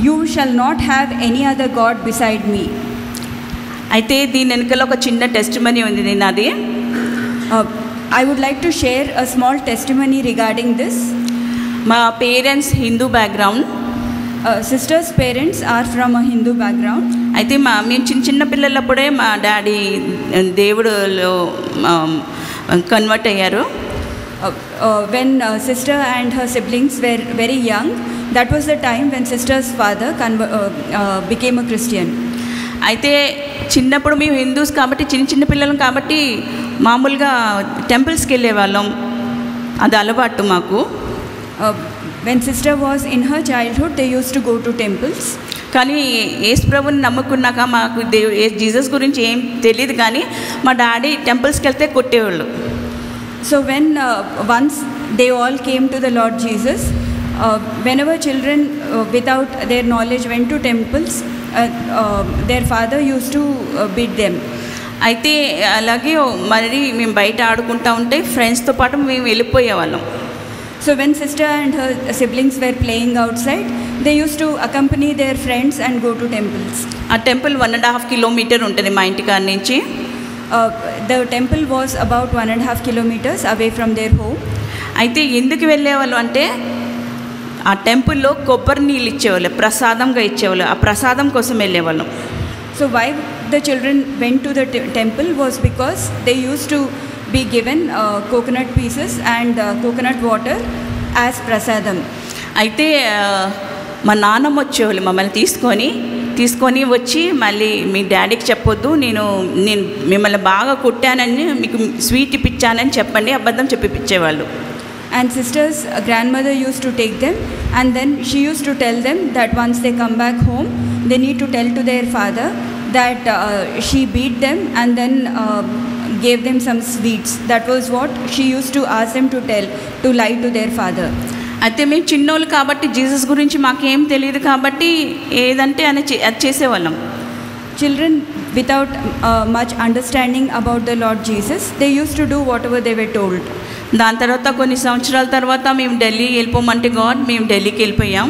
S6: you shall not have any other god beside me.
S7: అయితే దీని వెనకాల ఒక చిన్న టెస్టిమనీ ఉంది. నేను అది
S6: I would like to share a small testimony regarding this.
S7: మా parents Hindu background.
S6: Sister's parents are from a Hindu background.
S7: అయితే మేము చిన్న పిల్లలప్పుడే మా డాడీ దేవుడులో కన్వర్ట్ అయ్యారు.
S6: When sister and her siblings were very young, that was the time when sister's father became a Christian.
S7: అయితే చిన్నప్పుడు మేము Hindus కాబట్టి చిన్న పిల్లలం కాబట్టి మామూలుగా టెంపుల్స్కి వెళ్ళే వాళ్ళం. అది అలవాటు మాకు.
S6: When sister was in her childhood, they used to go to temples.
S7: కానీ యేసు ప్రభుని నమ్ముకున్నాక మాకు జీసస్ గురించి ఏం తెలియదు, కానీ మా డాడీ టెంపుల్స్కి వెళ్తే కొట్టేవాళ్ళు.
S6: So when once they all came to the Lord Jesus, whenever children without their knowledge went to temples, their father used to beat them.
S7: అయితే అలాగే మరి మేము బయట ఆడుకుంటూ ఉంటే ఫ్రెండ్స్తో పాటు మేము వెళ్ళిపోయేవాళ్ళం.
S6: So when sister and her siblings were playing outside, they used to accompany their friends and go to temples.
S7: ఆ టెంపుల్ 1.5 కిలోమీటర్ ఉంటుంది మా ఇంటి కాడ నుంచి.
S6: The temple was about 1.5 kilometers away from their home.
S7: అయితే ఎందుకు వెళ్ళేవాళ్ళు అంటే ఆ టెంపుల్లో కొబ్బరి నీళ్ళు ఇచ్చేవాళ్ళు, ప్రసాదంగా ఇచ్చేవాళ్ళు. ఆ ప్రసాదం కోసం వెళ్ళేవాళ్ళం.
S6: So why the children went to the temple was because they used to be given coconut pieces and coconut water as prasadam.
S7: అయితే మా నాన్నమ్మ వచ్చేవాళ్ళు మమ్మల్ని తీసుకొని వచ్చి మళ్ళీ మీ డాడీకి చెప్పొద్దు, నేను మిమ్మల్ని బాగా కొట్టానని మీకు స్వీట్ ఇప్పించానని చెప్పండి, అబద్ధం చెప్పిపించేవాళ్ళు.
S6: And sister's grandmother used to take them, and then she used to tell them that once they come back home, they need to tell to their father that she beat them and then gave them some sweets. That was what she used to ask them to lie to their father.
S7: అయితే మేము చిన్నోళ్ళు కాబట్టి Jesus గురించి మాకేం తెలియదు కాబట్టి ఏదంటే అది చేసేవాళ్ళం.
S6: Children without much understanding about the Lord Jesus, they used to do whatever they were told.
S7: దాని తర్వాత కొన్ని సంవత్సరాల తర్వాత మేము ఢిల్లీ వెళ్ళిపోమంటే మేము ఢిల్లీకి వెళ్ళిపోయాం.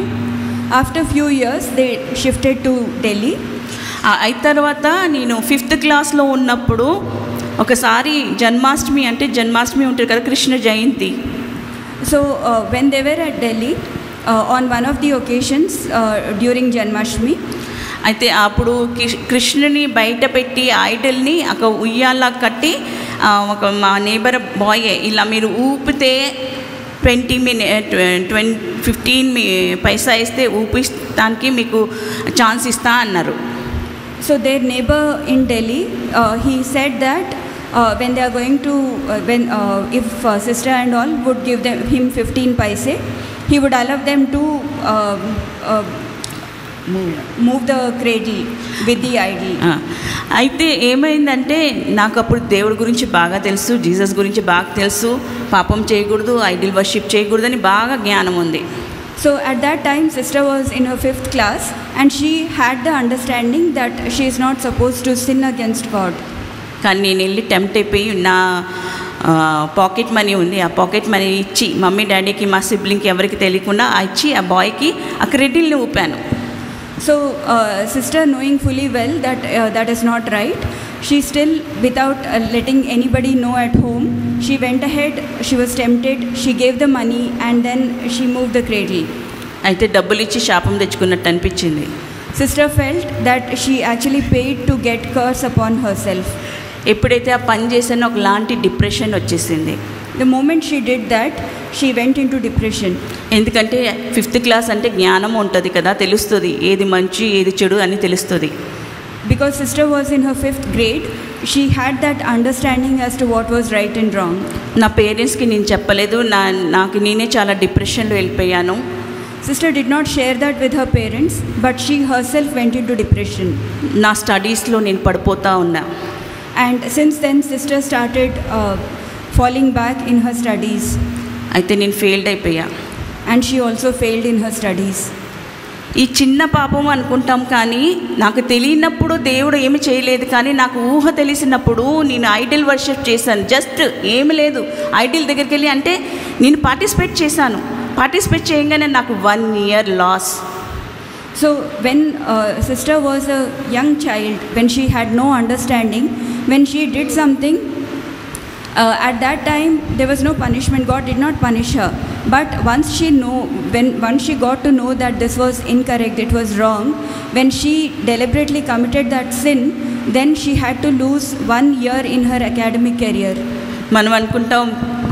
S6: After few years they shifted to Delhi.
S7: అయిన తర్వాత నేను 5th క్లాస్లో ఉన్నప్పుడు ఒకసారి జన్మాష్టమి ఉంటుంది కదా, కృష్ణ జయంతి.
S6: So when they were at Delhi on one of the occasions during Janmashtami,
S7: అయితే అప్పుడు కృష్ణుని బయట పెట్టి ఐడల్ని ఒక ఉయ్యాల కట్టి ఒక మా నేబర్ బాయ్ ఇలా మీరు ఊపితే 15 పైసా ఇస్తే ఊపిస్తానికి మీకు ఛాన్స్ ఇస్తా అన్నారు.
S6: So their neighbor in Delhi, he said that when they are going to if sister and all would give him 15 paise, he would allow them to move the cradle with the idol.
S7: అయితే ఏమైందంటే నాకు అప్పుడు దేవుడి గురించి బాగా తెలుసు, Jesus గురించి బాగా తెలుసు, పాపం చేయకూడదు, ఐడిల్ వర్షిప్ చేయకూడదు అని బాగా జ్ఞానం ఉంది.
S6: So at that time sister was in her 5th class and she had the understanding that she is not supposed to sin against God.
S7: కానీ నేను వెళ్ళి టెంప్ట్ అయిపోయి నా పాకెట్ మనీ ఉంది, ఆ పాకెట్ మనీ ఇచ్చి మమ్మీ డాడీకి మా సిబ్లింగ్కి ఎవరికి తెలియకుండా ఇచ్చి ఆ బాయ్కి ఆ క్రెడిల్ని ఊపాను.
S6: So sister knowing fully well that that is not right, she still without letting anybody know at home, she went ahead, she was tempted, she gave the money and then she moved the cradle.
S7: అయితే డబ్బులు ఇచ్చి శాపం తెచ్చుకున్నట్టు అనిపించింది.
S6: Sister felt that she actually paid to get curse upon herself.
S7: ఎప్పుడైతే ఆ పని చేసానో ఒకలాంటి depression వచ్చేసింది.
S6: The moment she did that, she went into depression.
S7: ఎందుకంటే 5th క్లాస్ అంటే జ్ఞానం ఉంటుంది కదా, తెలుస్తుంది ఏది మంచి ఏది చెడు అని తెలుస్తుంది.
S6: Because sister was in her 5th grade, she had that understanding as to what was right and wrong.
S7: నా పేరెంట్స్కి నేను చెప్పలేదు, నాకు నేనే చాలా డిప్రెషన్లో వెళ్ళిపోయాను.
S6: Sister did not share that with her parents, but she herself went into depression.
S7: నా స్టడీస్లో నేను పడిపోతూ ఉన్నా.
S6: And since then sister started falling back in her studies.
S7: అయితే నేను ఫెయిల్డ్ అయిపోయా.
S6: And she also failed in her studies.
S7: ఈ చిన్న పాపం అనుకుంటాం, కానీ నాకు తెలియనప్పుడు దేవుడు ఏమి చేయలేదు. కానీ నాకు ఊహ తెలిసినప్పుడు నేను ఐడల్ వర్షిప్ చేశాను. జస్ట్ ఏమి లేదు, ఐడల్ దగ్గరికి వెళ్ళి అంటే నేను పార్టిసిపేట్ చేశాను. పార్టిసిపేట్ చేయగానే నాకు 1 year loss.
S6: So when sister was a young child, when she had no understanding, when she did something, at that time there was no punishment. God did not punish her. But once she got to know that this was incorrect, it was wrong, when she deliberately committed that sin, then she had to lose 1 year in her academic career.
S7: మనం అనుకుంటాం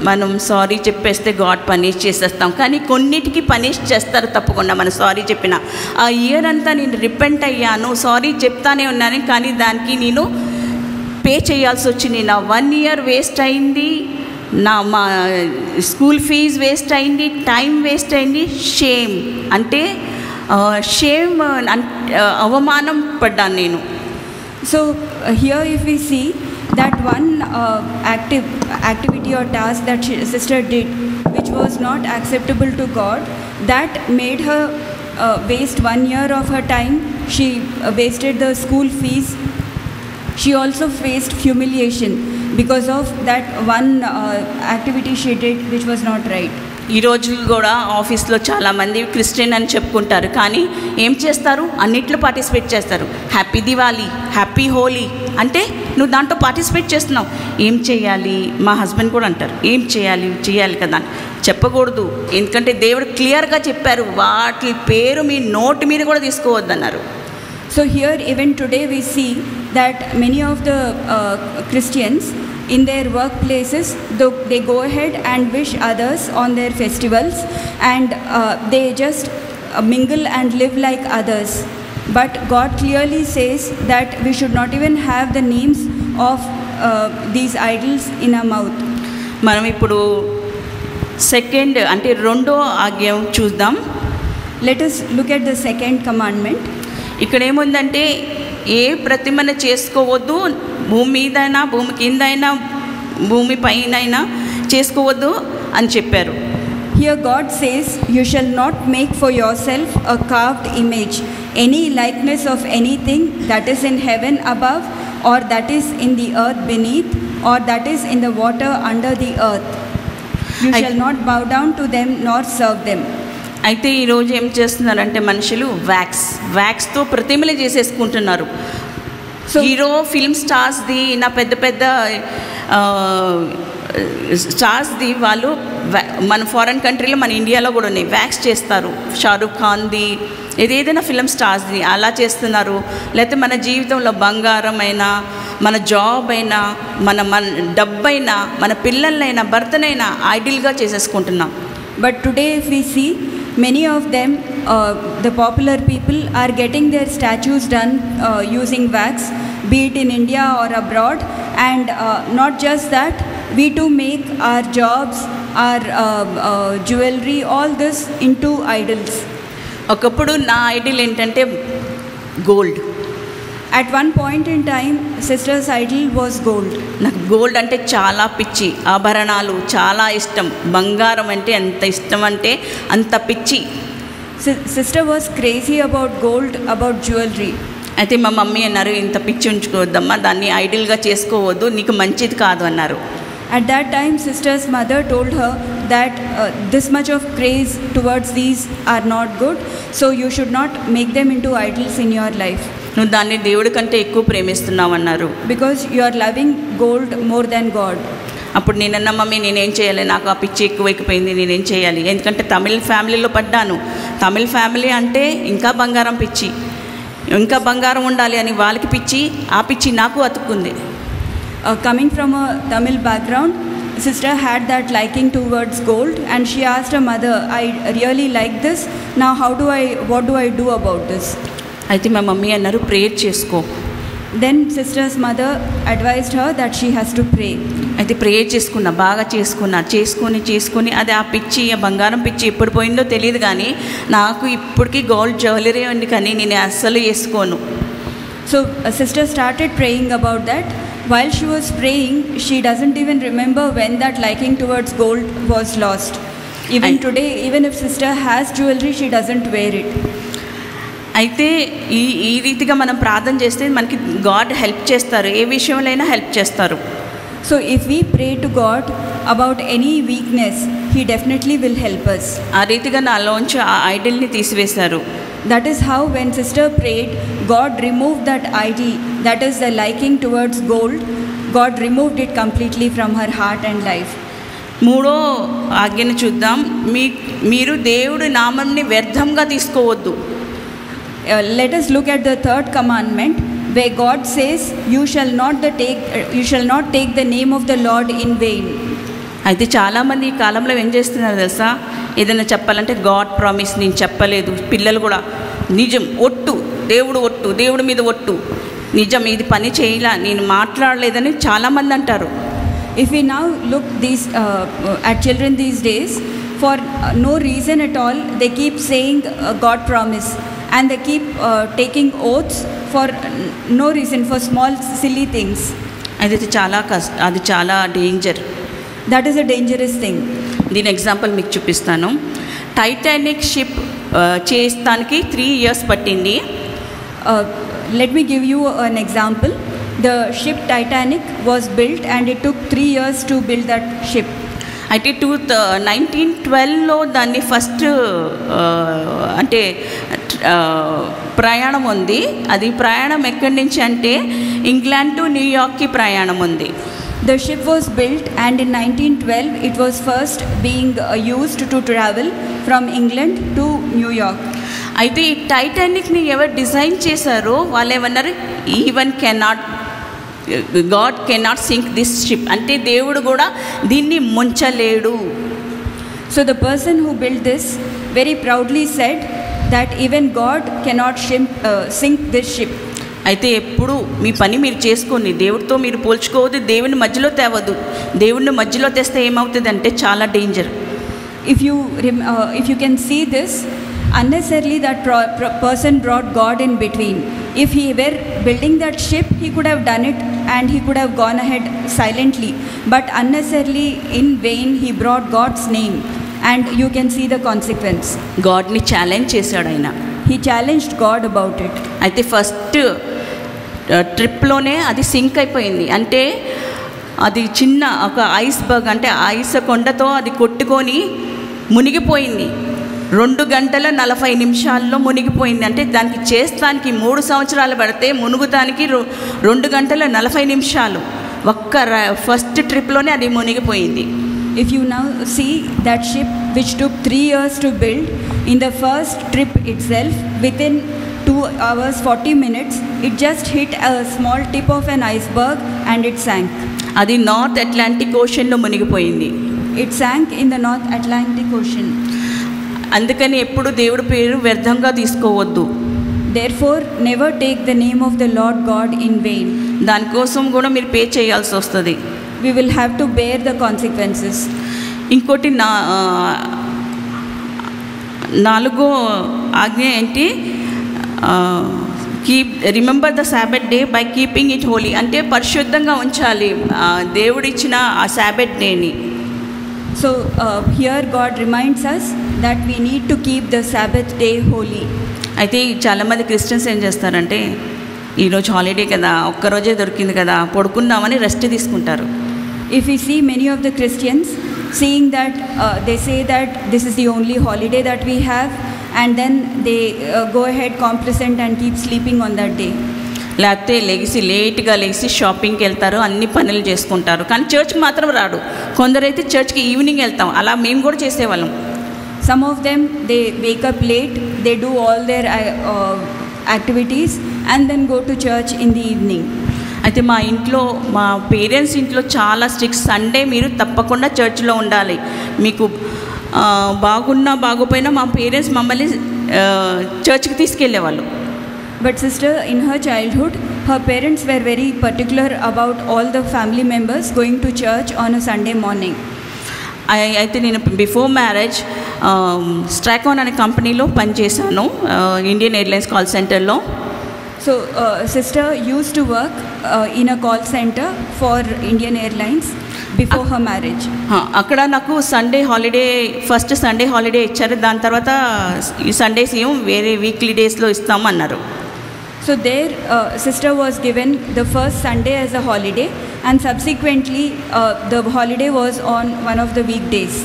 S7: మనం sorry చెప్పేస్తే God punish చేసేస్తాం, కానీ కొన్నిటికి punish చేస్తారు తప్పకుండా. మనం సారీ చెప్పిన ఆ ఇయర్ అంతా నేను రిపెంట్ అయ్యాను, సారీ చెప్తానే ఉన్నాను, కానీ దానికి నేను పే చేయాల్సి వచ్చింది. నా 1 year వేస్ట్ అయింది, మా స్కూల్ ఫీజ్ వేస్ట్ అయింది, టైం వేస్ట్ అయింది. షేమ్ అంటే షేమ్ అవమానం పడ్డాను నేను.
S6: So here if we see that one activity or task that sister did which was not acceptable to God, that made her waste 1 year of her time. She wasted the school fees. She also faced humiliation because of that one activity she did which was not right.
S7: ఈ రోజు కూడా ఆఫీస్లో చాలామంది Christian అని చెప్పుకుంటారు, కానీ ఏం చేస్తారు, అన్నిట్లో పార్టిసిపేట్ చేస్తారు. హ్యాపీ దివాళీ, హ్యాపీ హోలీ అంటే నువ్వు దాంట్లో పార్టిసిపేట్ చేస్తున్నావు. ఏం చేయాలి, మా హస్బెండ్ కూడా అంటారు, ఏం చేయాలి కదా చెప్పకూడదు, ఎందుకంటే దేవుడు క్లియర్గా చెప్పారు, వాటి పేరు మీ నోటి మీద కూడా తీసుకోవద్దన్నారు.
S6: So here even today we see that many of the Christians in their workplaces, they go ahead and wish others on their festivals, and they just mingle and live like others. But God clearly says that we should not even have the names of these idols in our mouth.
S7: మనం ఇప్పుడు second అంటే రెండో ఆజ్ఞ చూద్దాం.
S6: Let us look at the second commandment.
S7: ఇక్కడ ఏముందంటే ఏ ప్రతిమను చేసుకోవద్దు, భూమి మీదైనా భూమి కిందైనా భూమి పైనైనా చేసుకోవద్దు అని చెప్పారు.
S6: Here God says, you shall not make for yourself a carved image, any likeness of anything that is in heaven above, or that is in the earth beneath, or that is in the water under the earth. You shall not bow down to them nor serve them.
S7: అయితే ఈరోజు ఏం చేస్తున్నారంటే మనుషులు వ్యాక్స్తో ప్రతిమలు చేసేసుకుంటున్నారు. Hero film స్టార్స్ది, నా పెద్ద పెద్ద స్టార్స్ది వాళ్ళు మన ఫారెన్ కంట్రీలో మన ఇండియాలో కూడా ఉన్నాయి, వ్యాక్స్ చేస్తారు. షారూక్ ఖాన్ది, ఏదైనా ఫిల్మ్ స్టార్స్ది అలా చేస్తున్నారు. లేకపోతే మన జీవితంలో బంగారం అయినా, మన జాబ్ అయినా, మన డబ్బైనా, మన పిల్లలైనా, భర్తనైనా ఐడిల్గా చేసేసుకుంటున్నాం.
S6: But today if we see, many of them, the popular people are getting their statues done using wax, be it in India or abroad. And not just that, we too make our jobs, our jewelry, all this into idols.
S7: ఒకప్పుడు నా idol ఏంటంటే gold.
S6: At one point in time, sister's idol was gold.
S7: నాకు gold అంటే చాలా పిచ్చి, ఆభరణాలు చాలా ఇష్టం, బంగారం అంటే ఎంత ఇష్టం అంటే అంత పిచ్చి.
S6: Sister was crazy about gold, about jewelry.
S7: అయితే మా మమ్మీ అన్నారు, ఇంత పిచ్చి ఉంచుకోవద్దమ్మా, దాన్ని ఐడిల్గా చేసుకోవద్దు, నీకు మంచిది కాదు అన్నారు.
S6: At that time, sister's mother told her that this much of craze towards these are not good, so you should not make them into idols in your life.
S7: నువ్వు దాన్ని దేవుడి కంటే ఎక్కువ ప్రేమిస్తున్నావు అన్నారు.
S6: Because you are loving gold more than God.
S7: అప్పుడు నేనన్నా, mummy నేనేం చేయాలి, నాకు ఆ పిచ్చి ఎక్కువైపోయింది, నేనేం చేయాలి, ఎందుకంటే తమిళ ఫ్యామిలీలో పడ్డాను. తమిళ ఫ్యామిలీ అంటే ఇంకా బంగారం పిచ్చి, ఇంకా బంగారం ఉండాలి అని వాళ్ళకి పిచ్చి, ఆ పిచ్చి నాకు అతుక్కుంది.
S6: Coming from a Tamil background, sister had that liking towards gold, and she asked her mother, I really like this, now what do I do about this?
S7: అయితే మా మమ్మీ అన్నారు, ప్రేయర్ చేసుకో.
S6: Then sister's mother advised her that she has to pray.
S7: అయితే prayer చేసుకున్నా, బాగా చేసుకొని అది ఆ పిచ్చి, ఆ బంగారం పిచ్చి ఎప్పుడు పోయిందో తెలియదు, కానీ నాకు ఇప్పటికీ గోల్డ్ జ్యువెలరీ ఉంది, కానీ నేను అస్సలు వేసుకోను.
S6: So sister started praying about that, while she was praying, she doesn't even remember when that liking towards gold was lost. Even today, even if sister has jewelry, she doesn't wear it.
S7: అయితే ఈ రీతిగా మనం ప్రార్థన చేస్తే మనకి God help చేస్తారు, ఏ విషయంలో help చేస్తారు.
S6: So if we pray to God about any weakness, He definitely will help us.
S7: ఆ రీతిగా నాలోంచి ఆ ఐడల్ని తీసివేశారు.
S6: That is how when sister prayed, God removed that idol, that is the liking towards gold. God removed it completely from her heart and life.
S7: మూడో ఆజ్ఞను చూద్దాం. మీరు దేవుడి నామంని వ్యర్థంగా తీసుకోవద్దు.
S6: Let us look at the third commandment, where God says, you shall not take the name of the Lord in vain.
S7: అయితే చాలామంది ఈ కాలంలో ఏం చేస్తున్నారు తెలుసా, ఏదైనా చెప్పాలంటే గాడ్ ప్రామిస్, నేను చెప్పలేదు. పిల్లలు కూడా నిజం, ఒట్టు, దేవుడి మీద ఒట్టు, నిజం, ఇది పని చేయలా, నేను మాట్లాడలేదని చాలామంది అంటారు.
S6: If we now look at children these days, for no reason at all, they keep saying God promise, and they keep taking oaths for no reason, for small silly things.
S7: అది చాలా danger.
S6: That is a dangerous thing.
S7: దీని example మీకు చూపిస్తాను. Titanic ship చేస్తానికి 3 years పట్టింది.
S6: Let me give you an example. The ship Titanic was built and it took 3 years to build that ship.
S7: అయితే 1912లో దాన్ని first అంటే ప్రయాణం ఉంది. అది ప్రయాణం ఎక్కడి నుంచి అంటే ఇంగ్లాండ్ టు న్యూయార్క్కి ప్రయాణం ఉంది.
S6: The ship was built and in 1912 it was first being used to travel from England to New York.
S7: అయితే ఈ టైటానిక్ని ఎవరు డిజైన్ చేశారో వాళ్ళు ఏమన్నారు, God cannot sink this ship, అంటే దేవుడు కూడా దీన్ని ముంచలేడు.
S6: So the person who built this very proudly said that even God cannot sink this ship.
S7: అయితే ఎప్పుడు మీ పని మీరు చేసుకోండి, దేవుడితో మీరు పోల్చుకోవద్దు, దేవుని మధ్యలో తేవద్దు. దేవుడిని మధ్యలో తెస్తే ఏమవుతుంది అంటే చాలా danger.
S6: If you can see this, unnecessarily that person brought God in between. If he were building that ship, he could have done it and he could have gone ahead silently, but unnecessarily in vain he brought God's name, and you can see the consequence.
S7: గాడ్ని challenge చేశాడు ఆయన.
S6: He challenged God about it.
S7: అయితే first ట్రిప్లోనే అది sink అయిపోయింది. అంటే అది చిన్న ఒక ఐస్బర్గ్, అంటే ఐస్ కొండతో అది కొట్టుకొని మునిగిపోయింది. 2 గంటల 40 నిమిషాల్లో మునిగిపోయింది. అంటే దానికి చేస్తానికి 3 సంవత్సరాలు పడితే మునుగుతానికి 2 గంటల 40 నిమిషాలు ఫస్ట్ ట్రిప్లోనే అది మునిగిపోయింది.
S6: If you now see that ship which took 3 years to build, in the first trip itself, within 2 hours 40 minutes, it just hit a small tip of an iceberg and it sank.
S7: అది north Atlantic ఓషన్లో మునిగిపోయింది.
S6: It sank in the North Atlantic Ocean.
S7: అందుకని ఎప్పుడు దేవుడి పేరు వ్యర్థంగా తీసుకోవద్దు.
S6: Therefore, never take the name of the Lord God in vain.
S7: దానికోసం కూడా మీరు పే చేయాల్సి వస్తుంది.
S6: We will have to bear the consequences.
S7: ఇంకోటి నాలుగో ఆజ్ఞ ఏంటి, remember the Sabbath day by keeping it Holi, అంటే పరిశుద్ధంగా ఉంచాలి దేవుడిచ్చిన ఆ సాబత్ డేని.
S6: So here God reminds us that we need to keep the Sabbath day holy.
S7: అయితే చాలామంది క్రిస్టియన్స్ ఏం చేస్తారంటే, ఈరోజు హాలిడే కదా, ఒక్కరోజే దొరికింది కదా, పడుకుందామని రెస్ట్ తీసుకుంటారు.
S6: If we see many of the Christians seeing that they say that this is the only holiday that we have, and then they go ahead complacent and keep sleeping on that day.
S7: లేకపోతే లేట్గా లేచి షాపింగ్కి వెళ్తారు, అన్ని పనులు చేసుకుంటారు, కానీ చర్చ్కి మాత్రం రాడు. కొందరైతే చర్చ్కి ఈవినింగ్ వెళ్తాం, అలా మేము కూడా చేసేవాళ్ళం.
S6: Some of them, they wake up late, they do all their activities and then go to church in the evening.
S7: అయితే మా పేరెంట్స్ ఇంట్లో చాలా స్ట్రిక్ట్. సండే మీరు తప్పకుండా చర్చ్లో ఉండాలి. మీకు బాగున్నా బాగోపోయినా మా పేరెంట్స్ మమ్మల్ని చర్చ్కి తీసుకెళ్ళేవాళ్ళు.
S6: But sister, in her childhood, her parents were very particular about all the family members going to church on a Sunday morning.
S7: అయితే నేను బిఫోర్ మ్యారేజ్ స్ట్రాకాన్ అనే కంపెనీలో పనిచేశాను, ఇండియన్ ఎయిర్లైన్స్ కాల్ సెంటర్లో.
S6: So, sister used to work in a call center for Indian Airlines before her marriage.
S7: అక్కడ నాకు Sunday holiday, first Sunday holiday ఇచ్చారు. దాని తర్వాత ఈ సండేస్ ఏమో వేరే వీక్లీ డేస్లో ఇస్తామన్నారు.
S6: So there, sister was given the first Sunday as a holiday, and subsequently the holiday was on one of the weekdays.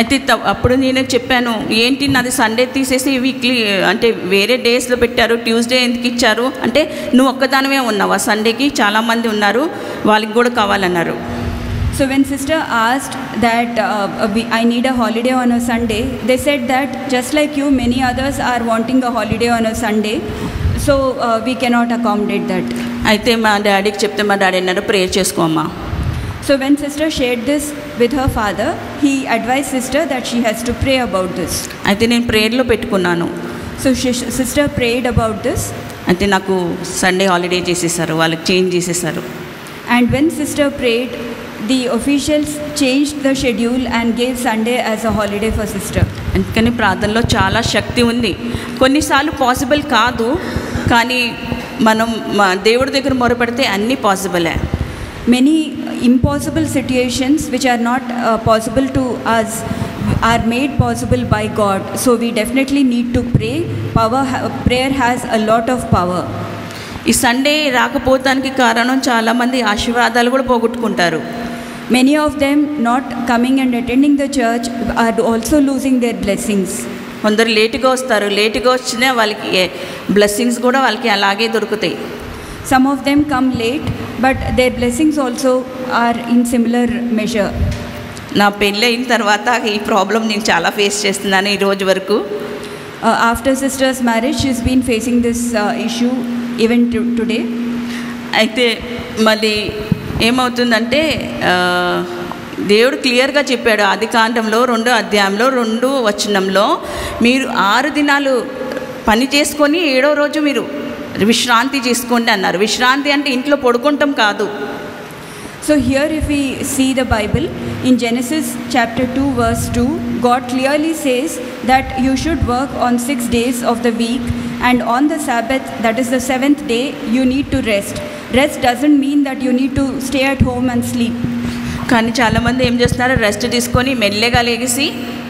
S7: అయితే అప్పుడు నేను చెప్పాను, ఏంటి నాది సండే తీసేసి వీక్లీ అంటే వేరే డేస్లో పెట్టారు, ట్యూస్డే ఎందుకు ఇచ్చారు అంటే, నువ్వు ఒక్కదానివే ఉన్నావా సండేకి, చాలామంది ఉన్నారు, వాళ్ళకి కూడా కావాలన్నారు.
S6: So when sister asked that I need a holiday on a Sunday, they said that just like you, many others are wanting a holiday on a Sunday, so we cannot accommodate that.
S7: అయితే మా డాడీకి చెప్తే మా daddy అన్నారు, prayer చేసుకోమ్మా.
S6: So when sister shared this with her father, he advised sister that she has to pray about this.
S7: అయితే నేను ప్రేయర్లో పెట్టుకున్నాను.
S6: So sister prayed about this.
S7: అయితే నాకు సండే హాలిడే చేసేసారు, వాళ్ళకి చేంజ్ చేసేసారు.
S6: And when sister prayed, the officials changed the schedule and gave Sunday as a holiday for sister.
S7: అందుకని ప్రార్థనలో చాలా శక్తి ఉంది. కొన్నిసార్లు పాసిబుల్ కాదు, కానీ మనం దేవుడి దగ్గర మొరపెడితే అన్నీ పాసిబులే.
S6: Many impossible situations which are not possible to us are made possible by God. So we definitely need to pray. Prayer has a lot of power.
S7: ఈ సండే రాకపోవడానికి కారణం చాలామంది ఆశీర్వాదాలు కూడా పోగొట్టుకుంటారు.
S6: Many of them not coming and attending the church are also losing their blessings.
S7: కొందరు లేటుగా వస్తారు, లేటుగా వచ్చినా వాళ్ళకి బ్లెస్సింగ్స్ కూడా వాళ్ళకి అలాగే దొరుకుతాయి.
S6: Some of them come late, but their blessings also are in similar measure.
S7: నా పెళ్ళి అయిన తర్వాత ఈ ప్రాబ్లం నేను చాలా ఫేస్ చేస్తున్నాను ఈ రోజు వరకు.
S6: After sister's marriage, she's been facing this issue even today.
S7: అయితే మళ్ళీ ఏమవుతుందంటే, దేవుడు క్లియర్గా చెప్పాడు ఆదికాండంలో 2వ అధ్యాయంలో 2వ వచనంలో, మీరు 6 దినాలు పని చేసుకొని 7వ రోజు మీరు విశ్రాంతి చేసుకోండి అన్నారు. విశ్రాంతి అంటే ఇంట్లో పడుకుంటాం కాదు.
S6: So here if we see the Bible, in Genesis chapter 2 verse 2, God clearly says that you should work on 6 days of the week, and on the Sabbath, that is the 7th day, you need to rest. Rest doesn't mean that you need to stay at home and sleep.
S7: కానీ చాలామంది ఏం చేస్తున్నారు, rest తీసుకొని మెల్లగా లేచి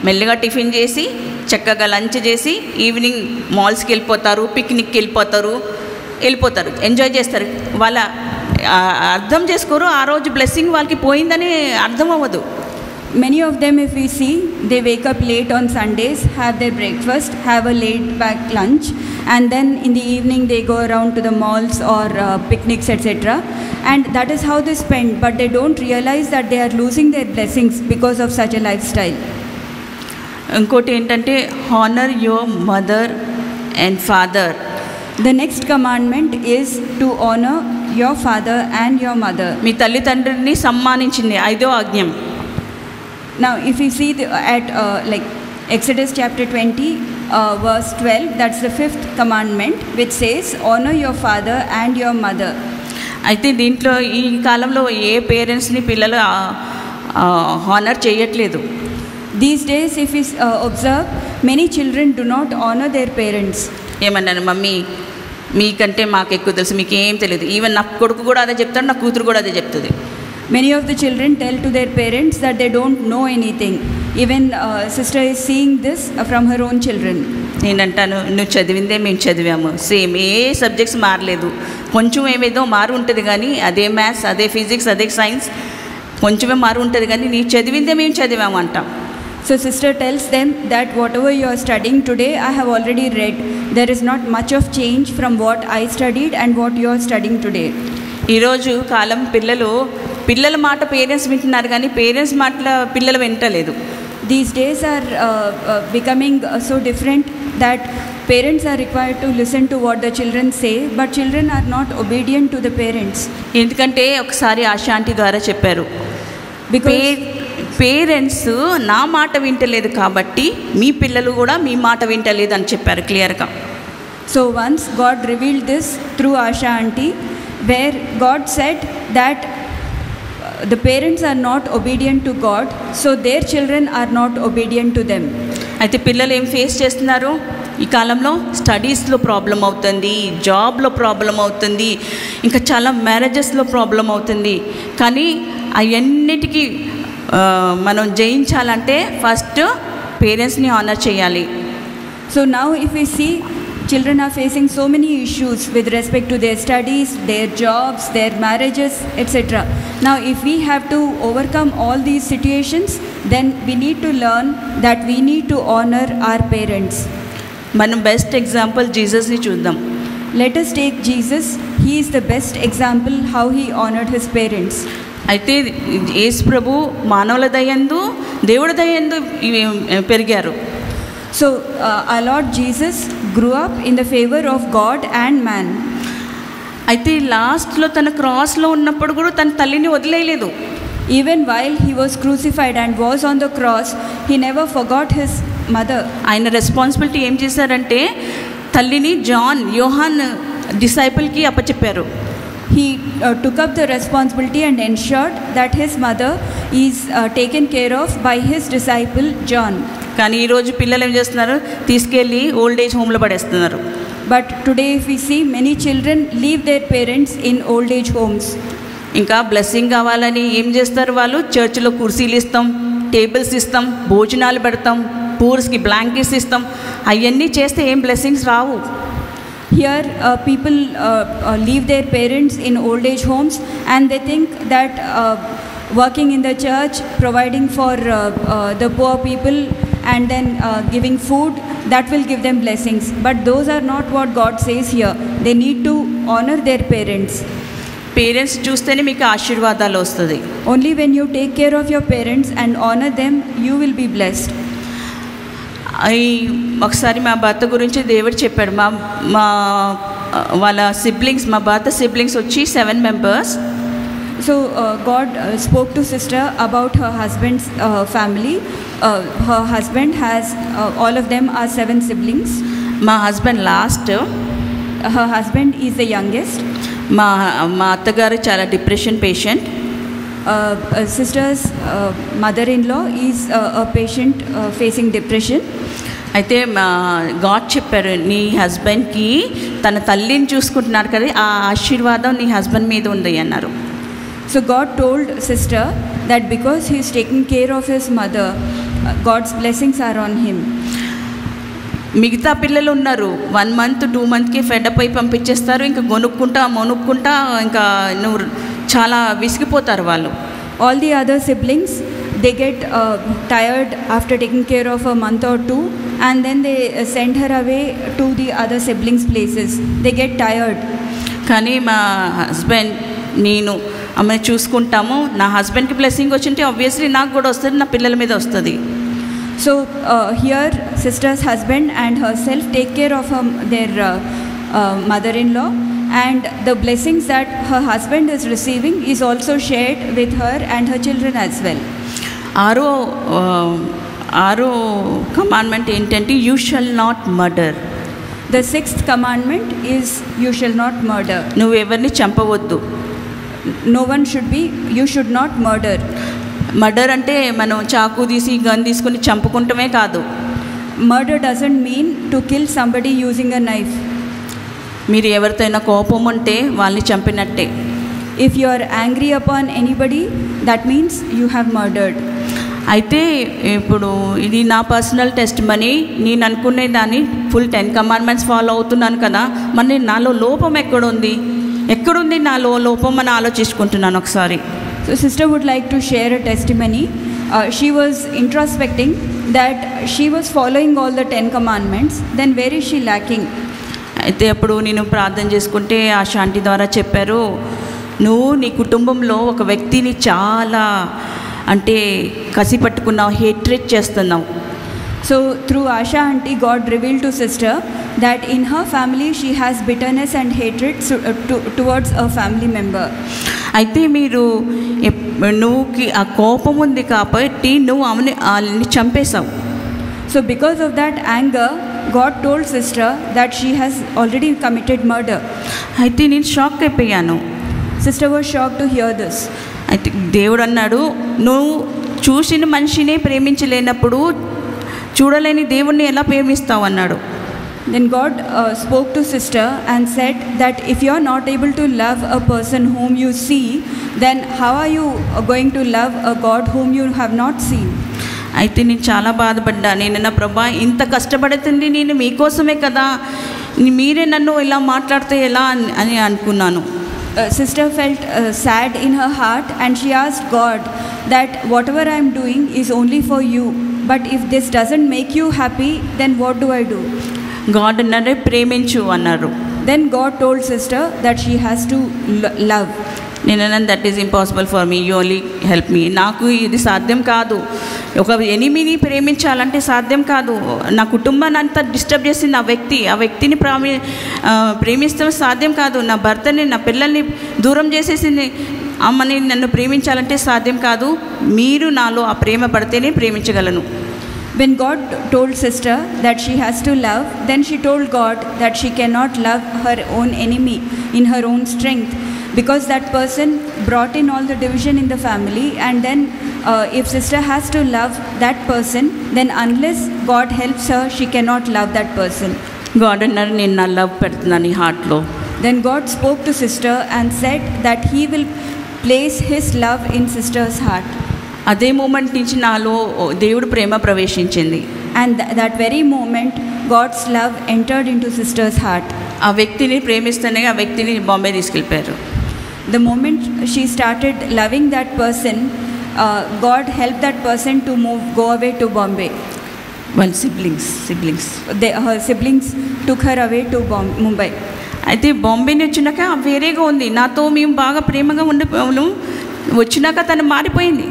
S7: మెల్లగా tiffin చేసి చక్కగా లంచ్ చేసి ఈవినింగ్ మాల్స్కి వెళ్ళిపోతారు, పిక్నిక్కి వెళ్ళిపోతారు, ఎంజాయ్ చేస్తారు. వాళ్ళ అర్థం చేసుకోరు, ఆ రోజు బ్లెస్సింగ్ వాళ్ళకి పోయిందని అర్థం అవ్వదు.
S6: Many of them, if we see, they wake up late on Sundays, have their breakfast, have a laid back lunch, and then in the evening they go around to the malls or picnics, etc. And that is how they spend, but they don't realize that they are losing their blessings because of such a lifestyle.
S7: ఇంకోటి ఏంటంటే, honour your mother and father.
S6: The next commandment is to honor your father and your mother.
S7: మీ తల్లిదండ్రులని సమ్మానించింది 5వ ఆజ్ఞ.
S6: Now if you see at like Exodus chapter 20 verse 12, that's the 5th commandment, which says honor your father and your mother.
S7: అయితే దీంట్లో ఈ కాలంలో ఏ పేరెంట్స్ని పిల్లలు honour చేయట్లేదు.
S6: These days if we observe, many children do not honor their parents.
S7: ఏమన్నాను, mummy మీకంటే మాకు ఎక్కువ తెలుసు, మీకు ఏం తెలియదు. ఈవెన్ నా కొడుకు కూడా అదే చెప్తాడు, నా కూతురు కూడా అదే చెప్తుంది.
S6: Many of the children tell to their parents that they don't know anything. Even sister is seeing this from her own children.
S7: నేనంటాను, నువ్వు చదివిందే మేము చదివాము, సేమ్ ఏ సబ్జెక్ట్స్ మారలేదు, కొంచెం ఏమేదో మారు ఉంటుంది కానీ అదే మ్యాథ్స్, అదే ఫిజిక్స్, అదే సైన్స్, కొంచెమే మారు ఉంటుంది కానీ నీ చదివిందే మేము చదివాము అంటాం.
S6: So sister tells them that whatever you are studying today, I have already read. There is not much of change from what I studied and what you are studying today.
S7: ఈరోజు కాలం పిల్లల మాట పేరెంట్స్ వింటున్నారు కానీ parents మాటల పిల్లలు వింటలేదు.
S6: These days are becoming so different that parents are required to listen to what the children say, but children are not obedient to the parents.
S7: ఎందుకంటే ఒకసారి ఆశాంటి ద్వారా చెప్పారు, పేరెంట్స్ నా మాట వింటలేదు కాబట్టి మీ పిల్లలు కూడా మీ మాట వింటలేదు అని చెప్పారు క్లియర్గా.
S6: So once God revealed this through Asha auntie, where God said that the parents are not obedient to God, so their children are not obedient to them.
S7: అయితే పిల్లలు ఏం ఫేస్ చేస్తున్నారు, ఈ కాలంలో స్టడీస్లో ప్రాబ్లం అవుతుంది, జాబ్లో ప్రాబ్లం అవుతుంది, ఇంకా చాలా మ్యారేజెస్లో ప్రాబ్లం అవుతుంది. కానీ అవన్నిటికీ మనం జయించాలంటే ఫస్ట్ పేరెంట్స్ని ఆనర్ చేయాలి.
S6: So now if we see, children are facing so many issues with respect to their studies, their jobs, their marriages, etc. Now if we have to overcome all these situations, then we need to learn that we need to honor our parents.
S7: మనం best example జీసస్ని చూద్దాం.
S6: Let us take Jesus. He is the best example how he honored his parents.
S7: అయితే యేసు ప్రభు మానవుల దయందు దేవుడి దయందు పెరిగారు.
S6: So our Lord Jesus grew up in the favor of God and man.
S7: అయితే లాస్ట్లో తన క్రాస్లో ఉన్నప్పుడు కూడా తన తల్లిని వదిలేయలేదు.
S6: Even while he was crucified and was on the cross, he never forgot his mother.
S7: ఆయన రెస్పాన్సిబిలిటీ ఏం చేశారంటే తల్లిని యోహాన్ డిసైపుల్కి అప్పచెప్పారు.
S6: He took up the responsibility and ensured that his mother is taken care of by his disciple John.
S7: కానీ ఈరోజు పిల్లలు ఏం చేస్తున్నారు, తీసుకెళ్ళి ఓల్డ్ ఏజ్ హోమ్లో పడేస్తున్నారు.
S6: But today if we see, many children leave their parents in old age homes.
S7: ఇంకా blessing కావాలని ఏం చేస్తారు వాళ్ళు, చర్చిలో కుర్చీలు ఇస్తాం, టేబుల్స్ ఇస్తాం, భోజనాలు పెడతాం, పూర్స్కి బ్లాంకెట్స్ ఇస్తాం. అవన్నీ చేస్తే ఏం blessings Rao.
S6: Here people leave their parents in old age homes and they think that working in the church, providing for the poor people and then giving food, that will give them blessings. But those are not what God says here. They need to honor their parents.
S7: Parents చూస్తేనే మీకు ఆశీర్వాదాలు వస్తుంది.
S6: Only when you take care of your parents and honor them, you will be blessed.
S7: ఒకసారి మా భర్త గురించి దేవుడు చెప్పాడు. వాళ్ళ సిబ్లింగ్స్, మా భర్త సిబ్లింగ్స్ వచ్చి 7 members.
S6: So God spoke to sister about her husband's family. Her husband has all of them are 7 siblings.
S7: మా husband last.
S6: Her husband is the youngest.
S7: మా అత్తగారు చాలా depression patient.
S6: Sister's mother-in-law is a patient facing depression.
S7: అయితే God చెప్పారు, నీ హస్బెండ్కి తన తల్లిని చూసుకుంటున్నారు కదా, ఆ ఆశీర్వాదం నీ హస్బెండ్ మీద ఉంది అన్నారు.
S6: So God told sister that because he is taking care of his mother, God's blessings are on him.
S7: మిగతా పిల్లలు ఉన్నారు 1 month 2 monthకి ఫెడప్ అయి పంపించేస్తారు. ఇంకా మొనుక్కుంటా ఇంకా నువ్వు చాలా విసిగిపోతారు వాళ్ళు.
S6: All the other siblings, they get tired after taking care of a month or 2 and then they send her away to the other siblings places. They get tired.
S7: కానీ మా హస్బెండ్, నేను ఆమెను చూసుకుంటాము. నా హస్బెండ్కి బ్లెస్సింగ్ వచ్చింటే ఆబ్వియస్లీ నాకు కూడా వస్తుంది, నా పిల్లల మీద వస్తుంది.
S6: So here sister's husband and herself take care of their mother-in-law, and the blessings that her husband is receiving is also shared with her and her children as well.
S7: ఆరో commandment ఏంటంటే you shall not murder.
S6: The 6th commandment is you shall not murder.
S7: నువ్వు ఎవరిని చంపవద్దు.
S6: No one should be, you should not murder.
S7: Murder అంటే మనం చాకు తీసి gun తీసుకుని చంపుకుంటమే కాదు.
S6: Murder doesn't mean to kill somebody using a knife.
S7: మీరు ఎవరితోనైనా కోపం ఉంటే వాళ్ళని చంపినట్టే.
S6: If you are angry upon anybody, that means you have murdered.
S7: అయితే ఇప్పుడు ఇది నా పర్సనల్ టెస్ట్ మనీ, నేను అనుకునే దాన్ని ఫుల్ 10 commandments ఫాలో అవుతున్నాను కదా, మరి నాలో లోపం ఎక్కడుంది నాలో లోపం అని ఆలోచించుకుంటున్నాను ఒకసారి.
S6: So sister would like to share a testimony. She was introspecting that she was following all the 10 commandments, then where is she lacking?
S7: అయితే అప్పుడు నేను ప్రార్థన చేసుకుంటే ఆ శాంతి ద్వారా చెప్పారు, నువ్వు నీ కుటుంబంలో ఒక వ్యక్తిని చాలా అంటే కసి పట్టుకున్నావు, హేట్రేట్ చేస్తున్నావు.
S6: So through Asha auntie, God revealed to sister that in her family she has bitterness and hatred towards a family member.
S7: అయితే నువ్వుకి ఆ కోపం ఉంది కాబట్టి నువ్వు వాళ్ళని చంపేశావు.
S6: So because of that anger, God told sister that she has already committed murder.
S7: అయితే నేను షాక్ అయిపోయాను.
S6: Sister was shocked to hear this.
S7: అయితే దేవుడు అన్నాడు, నువ్వు చూసిన మనిషినే ప్రేమించలేనప్పుడు చూడలేని దేవుణ్ణి ఎలా ప్రేమిస్తావు అన్నాడు.
S6: Then God spoke to sister and said that if you are not able to love a person whom you see, then how are you going to love a God whom you have not seen?
S7: అయితే నేను చాలా బాధపడ్డా. నేను నా ప్రభా ఇంత కష్టపడుతుంది నేను మీకోసమే కదా, మీరే నన్ను ఇలా మాట్లాడితే ఎలా అని అనుకున్నాను.
S6: Sister felt sad in her heart and she asked God that whatever I am doing is only for you, but if this doesn't make you happy, then what do I do?
S7: God అన్నారే ప్రేమించు అన్నారు.
S6: Then God told sister that she has to love.
S7: నేను అన్నాను that is impossible for me, you only help me. నాకు ఇది సాధ్యం కాదు, ఒక ఎనిమిని ప్రేమించాలంటే సాధ్యం కాదు. నా కుటుంబాన్ని అంతా డిస్టర్బ్ చేసింది ఆ వ్యక్తిని ప్రేమిస్తే సాధ్యం కాదు. నా భర్తని నా పిల్లల్ని దూరం చేసేసింది, అమ్మని నన్ను ప్రేమించాలంటే సాధ్యం కాదు. మీరు నాలో ఆ ప్రేమ పడితేనే ప్రేమించగలను.
S6: When God told sister that she has to love, then she told God that she cannot love her own enemy in her own strength, because that person brought in all the division in the family, and then if sister has to love that person, then unless God helps her, she cannot love that person.
S7: God అన్నారు నేను నా love పెడుతున్నాను నీ హార్ట్లో.
S6: Then God spoke to sister and said that he will place his love in sister's heart.
S7: అదే moment నుంచి నాలో దేవుడు ప్రేమ ప్రవేశించింది.
S6: And that very moment God's love entered into sister's heart.
S7: ఆ వ్యక్తిని ప్రేమిస్తూనే ఆ వ్యక్తిని బాంబే తీసుకెళ్ళిపోయారు.
S6: The moment she started loving that person, God helped that person to go away to Bombay.
S7: వాళ్ళ siblings
S6: Her siblings took her away to Mumbai.
S7: అయితే బాంబే వచ్చినాక వేరేగా ఉంది, నాతో మేము బాగా ప్రేమగా ఉండిపోయాము. వచ్చినాక తను మారిపోయింది.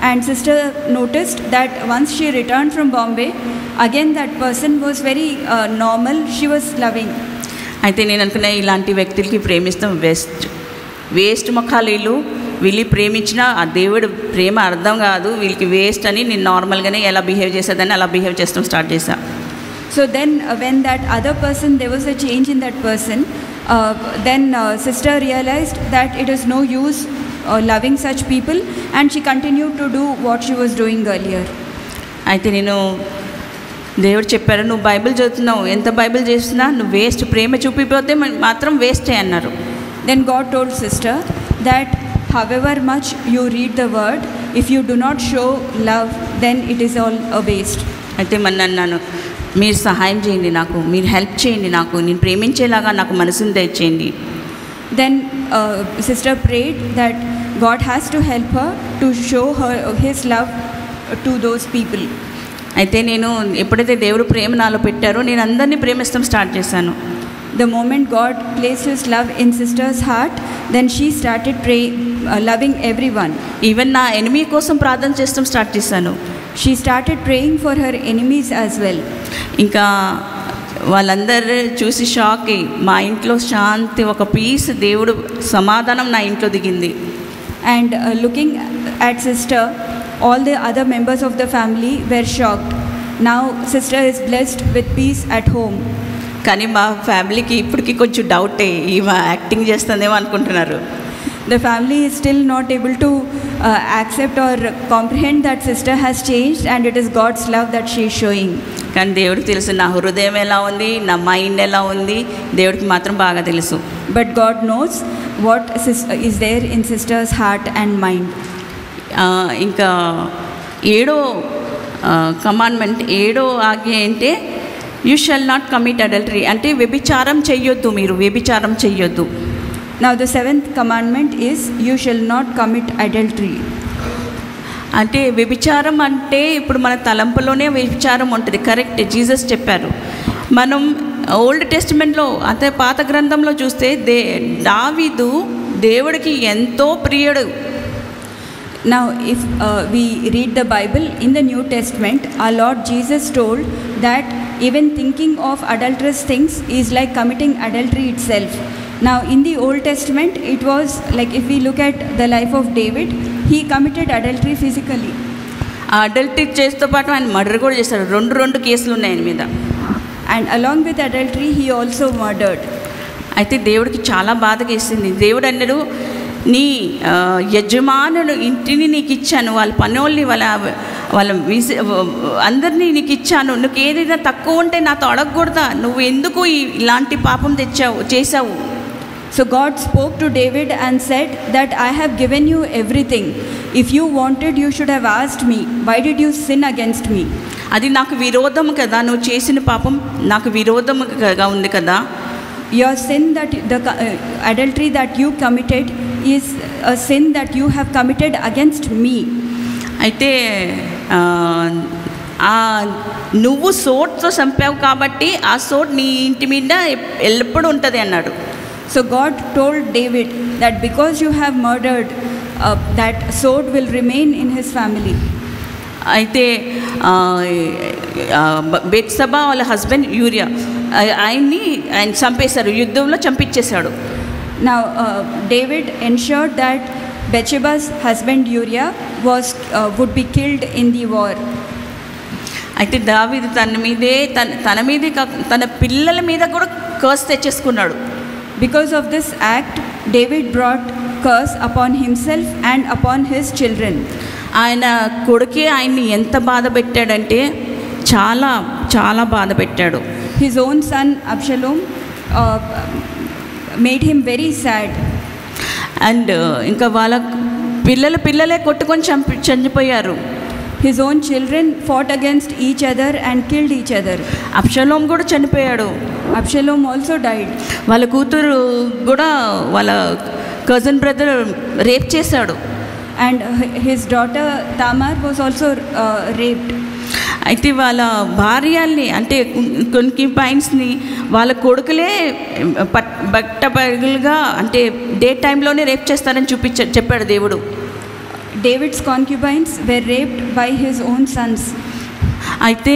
S6: And sister noticed that once she returned from Bombay, again that person was very normal, she was loving.
S7: అయితే నేను అనుకున్నా ఇలాంటి వ్యక్తులకి ప్రేమిస్తాం వేస్ట్ మొక్కలు వీళ్ళు ప్రేమించినా ఆ దేవుడు ప్రేమ అర్థం కాదు, వీళ్ళకి వేస్ట్ అని నేను నార్మల్గానే ఎలా బిహేవ్ చేసేదాన్ని అలా బిహేవ్ చేస్తాం స్టార్ట్ చేశా.
S6: So then when that other person, there was a change in that person, then sister realized that it is no use loving such people, and she continued to do what she was doing earlier.
S7: అయితే నేను దేవుడు చెప్పారు నువ్వు Bible చదువుతున్నావు, ఎంత Bible చేస్తున్నా నువ్వు waste, ప్రేమ చూపిపోతే మాత్రం వేస్టే అన్నారు.
S6: Then God told sister that however much you read the word, if you do not show love, then it is all a waste.
S7: అయితే మన అన్నాను మీరు సహాయం చేయండి, నాకు మీరు హెల్ప్ చేయండి, నాకు నేను ప్రేమించేలాగా నాకు మనసుని తెచ్చేయండి.
S6: Then sister prayed that God has to help her to show his love to those people.
S7: అయితే నేను ఎప్పుడైతే దేవుడు ప్రేమ నాలో పెట్టారో నేను అందరినీ ప్రేమిస్తాం స్టార్ట్ చేశాను.
S6: The moment God placed his love in sister's heart, then she started loving everyone.
S7: Even నా ఎనిమీ కోసం ప్రార్థన చేస్తాం స్టార్ట్ చేశాను.
S6: She started praying for her enemies as well.
S7: ఇంకా వాళ్ళందరూ చూసి షాక్ అయ్యి మా ఇంట్లో శాంతి, ఒక పీస్, దేవుడు సమాధానం నా ఇంట్లో దిగింది.
S6: And looking at sister, all the other members of the family were shocked. Now sister is blessed with peace at home.
S7: కానీ మా ఫ్యామిలీకి ఇప్పటికీ కొంచెం డౌటే, ఈమె యాక్టింగ్ చేస్తుందేమో అనుకుంటున్నారు.
S6: The family is still not able to accept or comprehend that sister has changed, and it is God's love that she is showing.
S7: కానీ దేవుడికి తెలుసు నా హృదయం ఎలా ఉంది, నా మైండ్ ఎలా ఉంది, దేవుడికి మాత్రం బాగా తెలుసు.
S6: But God knows what is there in sister's heart and mind.
S7: ఇంకా 7వ కమాండ్మెంట్, 7వ ఆజ్ఞ అంటే you shall not commit adultery, అంటే వ్యభిచారం చెయ్యొద్దు, మీరు వ్యభిచారం చెయ్యొద్దు.
S6: Now the 7th commandment is you shall not commit adultery.
S7: అంటే వ్యభిచారం అంటే ఇప్పుడు మన తలంపులోనే వ్యభిచారం ఉంటుంది, కరెక్ట్. జీసస్ చెప్పారు. మనం ఓల్డ్ టెస్టిమెంట్లో అంటే పాత గ్రంథంలో చూస్తే దావీదు దేవుడికి ఎంతో ప్రియుడు.
S6: Now if we read the Bible in the New Testament, our Lord Jesus told that even thinking of adulterous things is like committing adultery itself. Now in the Old Testament it was like, if we look at the life of David, he committed adultery physically.
S7: Adultery చేస్తూ పాటు ఆయన murder కూడా చేశారు. రెండు కేసులు ఉన్నాయి ఆయన మీద.
S6: And along with adultery he also murdered.
S7: అయితే దేవుడికి చాలా బాధగా వేసింది. దేవుడు అన్నాడు నీ యజమానులు ఇంటిని నీకు ఇచ్చాను, వాళ్ళ పనోళ్ళని వాళ్ళ అందరినీ నీకు ఇచ్చాను, నువ్వు ఏదైనా తక్కువ ఉంటే నాతో అడగకూడదా, నువ్వు ఎందుకు ఇలాంటి పాపం చేశావు.
S6: So God spoke to David and said that I have given you everything. If you wanted, you should have asked me. Why did you sin against me?
S7: అది నాకు విరోధం కదా, నువ్వు చేసిన పాపం నాకు విరోధంగా ఉంది కదా.
S6: Your sin, that the adultery that you committed is a sin that you have committed against me.
S7: అయితే నువ్వు సోట్తో చంపావు కాబట్టి ఆ సోట్ నీ ఇంటి మీద ఎల్లప్పుడూ ఉంటుంది అన్నాడు.
S6: So God told David that because you have murdered, that sword will remain in his family.
S7: అయితే బెత్షెబా వాళ్ళ హస్బెండ్ యూరియా ఆయన చంపేశారు, యుద్ధంలో చంపించేశాడు.
S6: Now David ensured that Bathsheba's husband Uriah would be killed in the war.
S7: అయితే దావీదు తన మీదే తన పిల్లల మీద కూడా curse తెచ్చేసుకున్నాడు.
S6: Because of this act, David brought curse upon himself and upon his children.
S7: ఆయన కొడుకే ఆయన్ని ఎంత బాధ పెట్టాడంటే చాలా చాలా బాధ పెట్టాడు.
S6: His own son Absalom made him very sad.
S7: And ఇంకా వాళ్ళ పిల్లలే కొట్టుకొని చనిపోయారు.
S6: His own children fought against each other and killed each other.
S7: Absalom కూడా చనిపోయాడు.
S6: Absalom also died.
S7: వాళ్ళ కూతురు కూడా వాళ్ళ కజిన్ బ్రదర్ రేప్ చేశాడు.
S6: And his daughter Tamar was also raped.
S7: అయితే వాళ్ళ భార్యల్ని అంటే కొన్కిపైన్స్ని వాళ్ళ కొడుకులే బట్టబయలుగా అంటే డే టైంలోనే రేప్ చేస్తారని చెప్పాడు దేవుడు.
S6: David's concubines were raped by his own sons.
S7: అయితే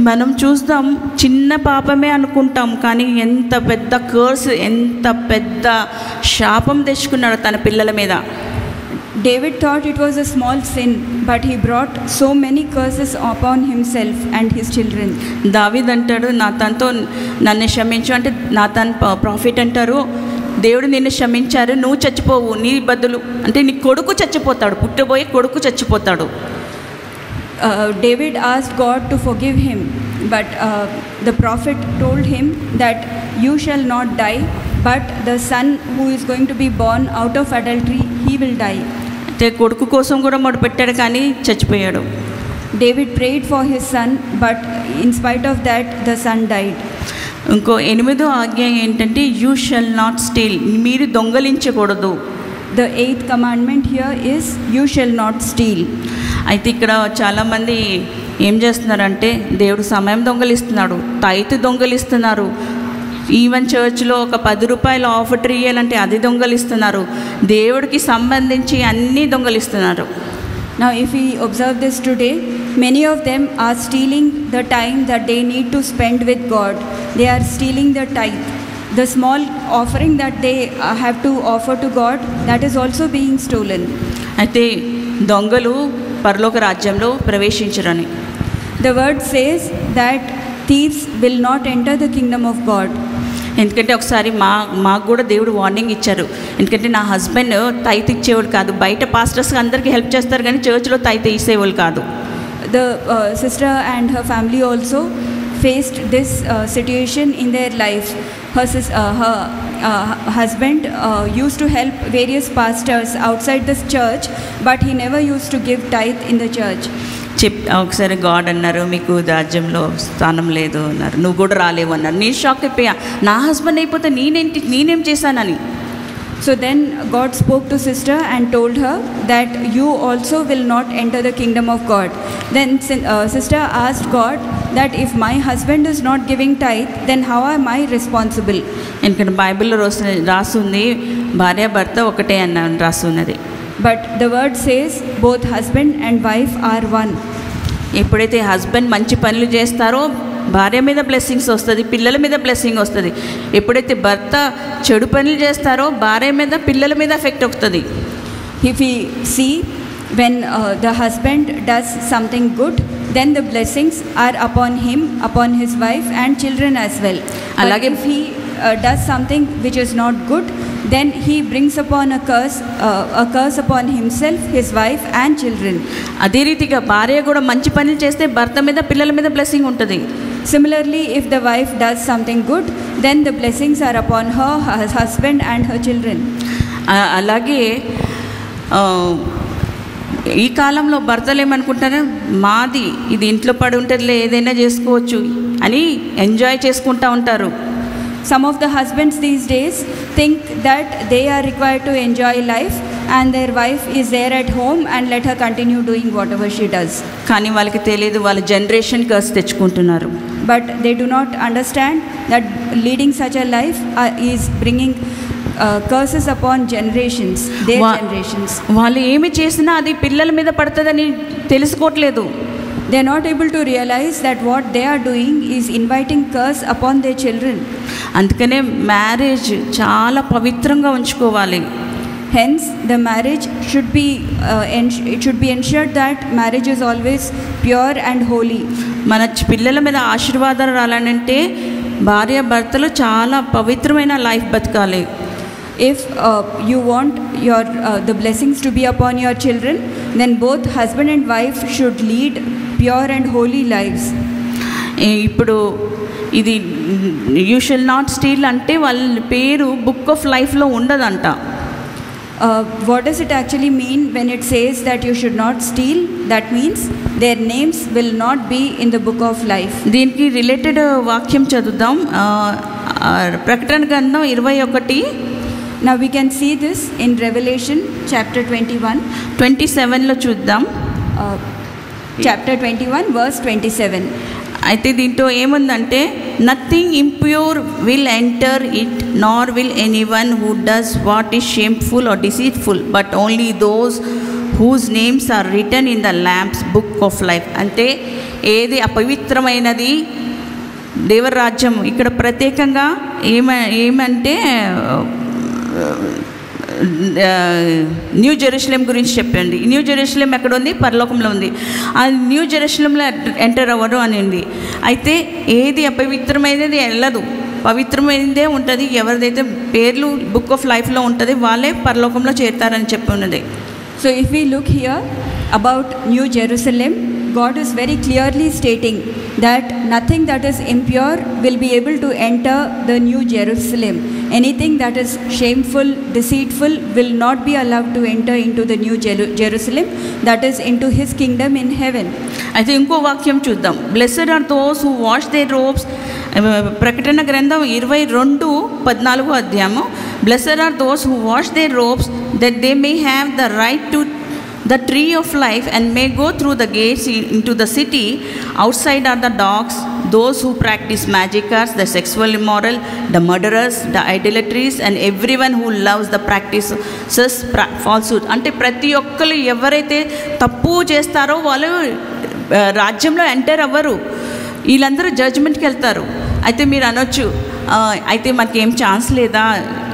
S7: మనం చూద్దాం, చిన్న పాపమే అనుకుంటాం, కానీ ఎంత పెద్ద కర్స్, ఎంత పెద్ద శాపం తెచ్చుకున్నాడు తన పిల్లల మీద.
S6: David thought it was a small sin, but he brought so many curses upon himself and his children.
S7: దావీదు అంటాడు, నాతాన్తో నన్ను క్షమించు అంటే నాతాన్ ప్రాఫిట్ అంటారు, దేవుడు నిన్ను క్షమించారు, నువ్వు చచ్చిపోవు, నీ బదులు అంటే నీ కొడుకు చచ్చిపోతాడు, పుట్టబోయే కొడుకు చచ్చిపోతాడు.
S6: David asked God to forgive him, but the prophet told him that you shall not die, but the son who is going to be born out of adultery, he will die.
S7: అయితే కొడుకు కోసం కూడా మొదలు పెట్టాడు కానీ చచ్చిపోయాడు.
S6: David prayed for his son, but in spite of that the son died.
S7: ఇంకో 8వ ఆజ్ఞ ఏంటంటే యూ షల్ నాట్ స్టీల్, మీరు దొంగలించకూడదు.
S6: The 8th commandment here is you shall not steal.
S7: అయితే ఇక్కడ చాలామంది ఏం చేస్తున్నారంటే దేవుడు సమయం దొంగలిస్తున్నాడు, తైతు దొంగలిస్తున్నారు, ఈవెన్ చర్చ్లో ఒక 10 రూపాయలు ఆఫర్ ఇయ్యాలంటే అది దొంగలిస్తున్నారు, దేవుడికి సంబంధించి అన్నీ దొంగలిస్తున్నారు.
S6: Now if we observe this today, many of them are stealing the time that they need to spend with God. They are stealing the tithe. The small offering that they have to offer to God, that is also being stolen.
S7: అయితే దొంగలు పరలోక రాజ్యంలో ప్రవేశించరని.
S6: The word says that thieves will not enter the kingdom of God.
S7: ఎందుకంటే ఒకసారి మాకు కూడా దేవుడు warning ఇచ్చారు. ఎందుకంటే నా హస్బెండ్ తైత్ ఇచ్చేవాడు కాదు, బయట పాస్టర్స్ అందరికీ హెల్ప్ చేస్తారు కానీ చర్చ్లో తైత్ ఇచ్చేవాళ్ళు కాదు.
S6: The sister and her family also faced this situation in their lives. Her husband used to help various pastors outside this church, but he never used to give tithe in the church.
S7: ఒకసారి God అన్నారు, మీకు రాజ్యంలో స్థానం లేదు అన్నారు, నువ్వు కూడా రాలేవు అన్నారు. నేను షాక్ అయిపోయా, నా హస్బెండ్ అయిపోతే నేనేం చేశానని.
S6: So then God spoke to sister and told her that you also will not enter the kingdom of God. Then sister asked God that if my husband is not giving tithe, then how am I responsible?
S7: ఎందుకంటే బైబిల్లో రాస్తుంది భార్య భర్త ఒకటే అని రాస్తున్నది.
S6: But the word says both husband and wife are one.
S7: ఎప్పుడైతే husband మంచి పనులు చేస్తారో భార్య మీద బ్లెస్సింగ్స్ వస్తుంది, పిల్లల మీద బ్లెస్సింగ్ వస్తుంది. ఎప్పుడైతే భర్త చెడు పనులు చేస్తారో భార్య మీద పిల్లల మీద ఎఫెక్ట్ వస్తుంది.
S6: If we see when the husband does something good, then the blessings are upon him, upon his wife and children as well.
S7: అలాగే
S6: if he does something which is not good, then he brings upon a curse upon himself, his wife and children.
S7: అదే రీతిగా భార్య కూడా మంచి పనులు చేస్తే భర్త మీద పిల్లల మీద బ్లెస్సింగ్ ఉంటుంది.
S6: Similarly, if the wife does something good, then the blessings are upon her, her husband and her children.
S7: అలాగే ఈ కాలంలో భర్తలు ఏమనుకుంటారు, మాది ఇది ఇంట్లో పడి ఉంటుందిలే ఏదైనా చేసుకోవచ్చు అని ఎంజాయ్ చేసుకుంటూ ఉంటారు.
S6: Some of the husbands these days think that they are required to enjoy life and their wife is there at home and let her continue doing whatever she does.
S7: కానీ వాళ్ళకి తెలియదు వాళ్ళ జనరేషన్ కర్స్ తెచ్చుకుంటున్నారు.
S6: But they do not understand that leading such a life is bringing curses upon generations, their generations.
S7: వాళ్ళు ఏమి చేసినా అది పిల్లల మీద పడుతుందని తెలుసుకోవట్లేదు.
S6: They are not able to realize that what they are doing is inviting curse upon their children.
S7: అందుకనే marriage చాలా పవిత్రంగా ఉంచుకోవాలి.
S6: Hence the marriage should be it should be ensured that marriage is always pure and holy.
S7: మన పిల్లల మీద ఆశీర్వాదాలు రావాలంటే భార్య భర్తలు చాలా పవిత్రమైన లైఫ్ బతకాలి.
S6: If you want your the blessings to be upon your children, then both husband and wife should lead pure and holy lives.
S7: ఇప్పుడు ఇది యూ షల్ నాట్ స్టీల్ అంటే వాళ్ళ పేరు బుక్ ఆఫ్ లైఫ్లో ఉండదంట.
S6: What does it actually mean when it says that you should not steal? That means their names will not be in the book of life.
S7: దీనికి related వాక్యం చదువుదాం. ప్రకటన గ్రంథం 21.
S6: Now we can see this in Revelation chapter 21.
S7: 27లో చూద్దాం.
S6: Chapter 21 verse 27.
S7: అయితే దీంట్లో ఏముందంటే, nothing impure will enter it nor will anyone who does what is shameful or deceitful but only those whose names are written in the lamb's book of life. అంటే ఏది అపవిత్రమైనది దేవర రాజ్యం. ఇక్కడ ప్రత్యేకంగా ఏమంటే న్యూ జెరూసలేం గురించి చెప్పండి. న్యూ జెరూసలేం ఎక్కడ ఉంది? పరలోకంలో ఉంది. ఆ న్యూ జెరూసలేంలో ఎంటర్ అవ్వరు అనేది. అయితే ఏది అపవిత్రమైనది వెళ్ళదు, పవిత్రమైనదే ఉంటుంది. ఎవరిదైతే పేర్లు బుక్ ఆఫ్ లైఫ్లో ఉంటుంది వాళ్ళే పరలోకంలో చేరుతారని చెప్పి ఉన్నది.
S6: So if we look here about New Jerusalem, God is very clearly stating that nothing that is impure will be able to enter the New Jerusalem. Anything that is shameful, deceitful will not be allowed to enter into the New Jerusalem, that is into His kingdom in heaven.
S7: అయితే ఇంకో వాక్యం చూద్దాం. Blessed are those who wash their robes. ప్రకటన గ్రంథం 22:14 అధ్యాయము. Blessed are those who wash their robes that they may have the right to the tree of life and may go through the gates into the city. Outside are the dogs, those who practice magic arts, the sexual immoral, the murderers, the idolatries and everyone who loves the practices falsehood. అంటే ప్రతి ఒక్కరు ఎవరైతే తప్పు చేస్తారో వాళ్ళు రాజ్యంలో enter అవ్వరు. వీళ్ళందరూ జడ్జ్మెంట్కి వెళ్తారు. అయితే మీరు అనొచ్చు, అయితే మనకి ఏం ఛాన్స్ లేదా?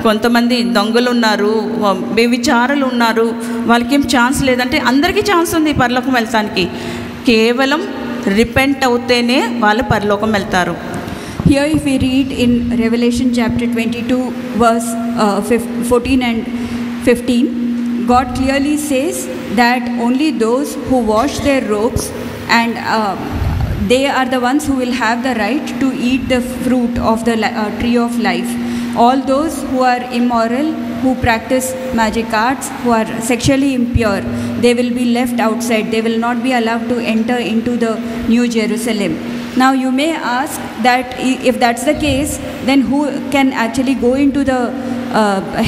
S7: కొంతమంది దొంగలు ఉన్నారు, వ్యభిచారులు ఉన్నారు, వాళ్ళకి ఏం ఛాన్స్ లేదంటే అందరికీ ఛాన్స్ ఉంది పరలోకం వెళ్తానికి. కేవలం రిపెంట్ అవుతేనే వాళ్ళు పరలోకం వెళ్తారు.
S6: Here if we read in Revelation chapter 22 verse 14 and 15, God clearly says that only those who wash their robes and they are the ones who will have the right to eat the fruit of the tree of life. All those who are immoral, who practice magic arts, who are sexually impure, they will be left outside. They will not be allowed to enter into the New Jerusalem. Now you may ask that if that's the case, then who can actually go into the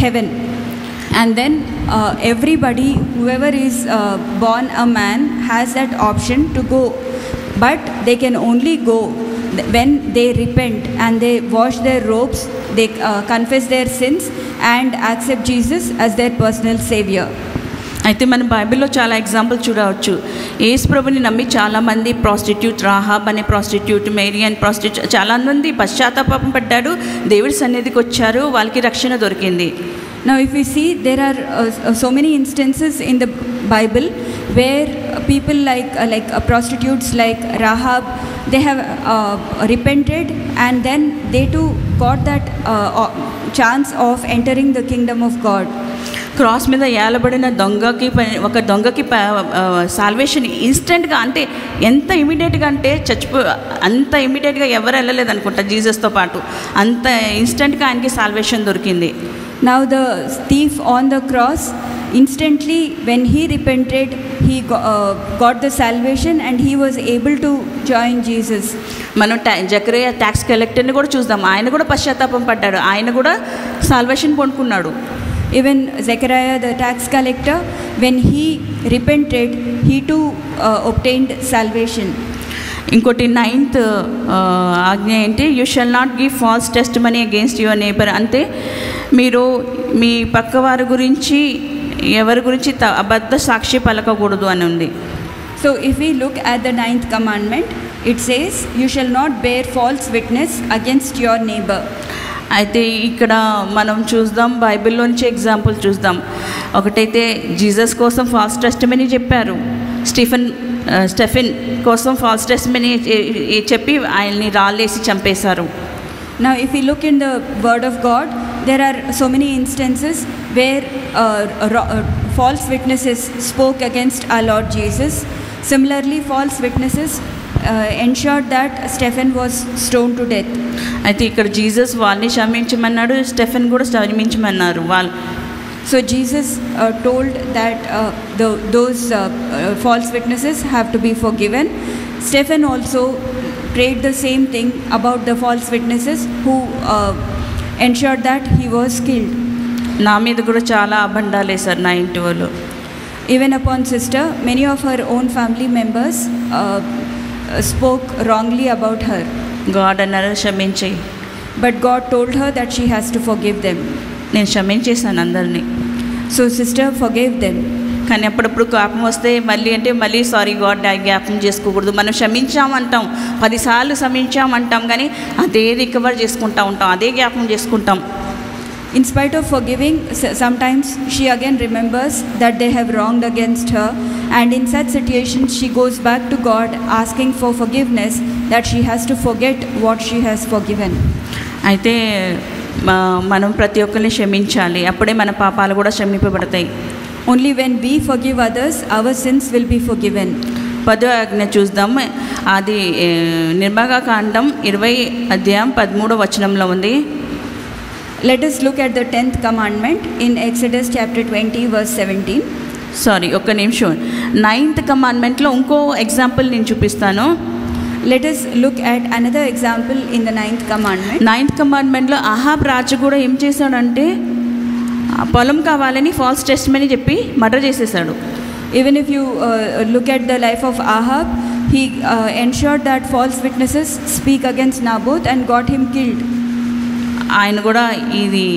S6: heaven? And then everybody, whoever is born a man, has that option to go. But they can only go when they repent and they wash their robes, they confess their sins and accept Jesus as their personal savior.
S7: అయితే మన బైబిల్లో చాలా example చూడవచ్చు. యేసు ప్రభుని నమ్మి చాలామంది prostitute, Rahab అనే prostitute, Mary and prostitute చాలామంది పశ్చాత్తాపం పడ్డారు, దేవుడి సన్నిధికి వచ్చారు, వాళ్ళకి రక్షణ దొరికింది.
S6: Now, if we see, there are so many instances in the Bible where people like prostitutes like Rahab, they have repented, and then they too got that chance of entering the kingdom of God.
S7: Cross మీద ఏలబడిన ఒక దొంగకి salvation ఇన్స్టెంట్గా, అంటే ఎంత ఇమీడియట్గా అంటే అంత ఇమీడియట్గా ఎవరు వెళ్ళలేదు అనుకుంటా జీసస్తో పాటు, అంత ఇన్స్టెంట్గా ఆయనకి సాల్వేషన్ దొరికింది.
S6: Now the thief on the cross, instantly when he repented, he got the salvation and he was able to join Jesus.
S7: మనం జకరియా ట్యాక్స్ కలెక్టర్ని కూడా చూద్దాం, ఆయన కూడా పశ్చాత్తాపం పడ్డాడు, ఆయన కూడా సాల్వేషన్ పొందుకున్నాడు.
S6: Even Zechariah the tax collector, when he repented, he too obtained salvation.
S7: ఇంకోటి 9th ఆజ్ఞ ఏంటి? You shall not give false testimony against your neighbour. అంటే మీరు మీ పక్కవారి గురించి ఎవరి గురించి అబద్ధ సాక్షి పలకకూడదు అని ఉంది.
S6: So if we look at the 9th commandment, it says you shall not bear false witness against your neighbor.
S7: అయితే ఇక్కడ మనం చూద్దాం, బైబిల్లో నుంచి ఎగ్జాంపుల్ చూద్దాం. ఒకటైతే జీసస్ కోసం ఫాల్స్ టెస్టిమనీ చెప్పారు, స్టెఫెన్ కోసం ఫాల్స్ టెస్టిమనీ చెప్పి ఆయన్ని రాళ్ళేసి చంపేశారు.
S6: Now if we look in the word of God, there are so many instances where false witnesses spoke against our Lord Jesus. Similarly, false witnesses ensured that Stephen was stoned to death.
S7: అయితే ఇక్కడ Jesus వాళ్ళని క్షమించమన్నాడు, Stephen కూడా క్షమించమన్నారు.
S6: So Jesus told that those false witnesses have to be forgiven. Stephen also prayed the same thing about the false witnesses who ensured that he was killed.
S7: నా మీద కూడా చాలా అబండాలు వేశారు నా ఇంటి వాళ్ళు.
S6: Even upon sister, many of her own family members spoke wrongly about her.
S7: God అన్నారు క్షమించి,
S6: but God told her that she has to forgive them.
S7: నేను క్షమించేశాను అందరినీ.
S6: So sister forgave them.
S7: కానీ అప్పుడప్పుడు కోపం వస్తే మళ్ళీ సారీ గాడ్ జ్ఞాపకం చేసుకోకూడదు. మనం క్షమించామంటాం, 10 సార్లు క్షమించామంటాం, కానీ అదే రికవర్ చేసుకుంటూ ఉంటాం, అదే జ్ఞాపకం చేసుకుంటాం.
S6: In spite of forgiving, sometimes she again remembers that they have wronged against her, and in such situations she goes back to God asking for forgiveness, that she has to forget what she has forgiven.
S7: అయితే మనం ప్రతి ఒక్కరిని క్షమించాలి, అప్పుడే మన పాపాలు కూడా క్షమింపబడతాయి.
S6: Only when we forgive others, our sins will be forgiven.
S7: 10వ ఆజ్ఞ చూద్దాం. అది నిర్గమకాండం 20:13 ఉంది.
S6: Let us look at the 10th commandment in Exodus chapter 20 verse 17.
S7: Sorry, ఒక్క నిమిషం. 9th కమాండ్మెంట్లో ఇంకో ఎగ్జాంపుల్ నేను చూపిస్తాను.
S6: Let us look at another example in the 9th commandment.
S7: 9th కమాండ్మెంట్లో Ahab రాజు కూడా ఏం చేశాడంటే పొలం కావాలని ఫాల్స్ టెస్టిమనీ చెప్పి మర్డర్ చేసేసాడు.
S6: Even if you look at the life of Ahab, he ensured that false witnesses speak against Naboth and got him killed.
S7: ఆయన కూడా ఇది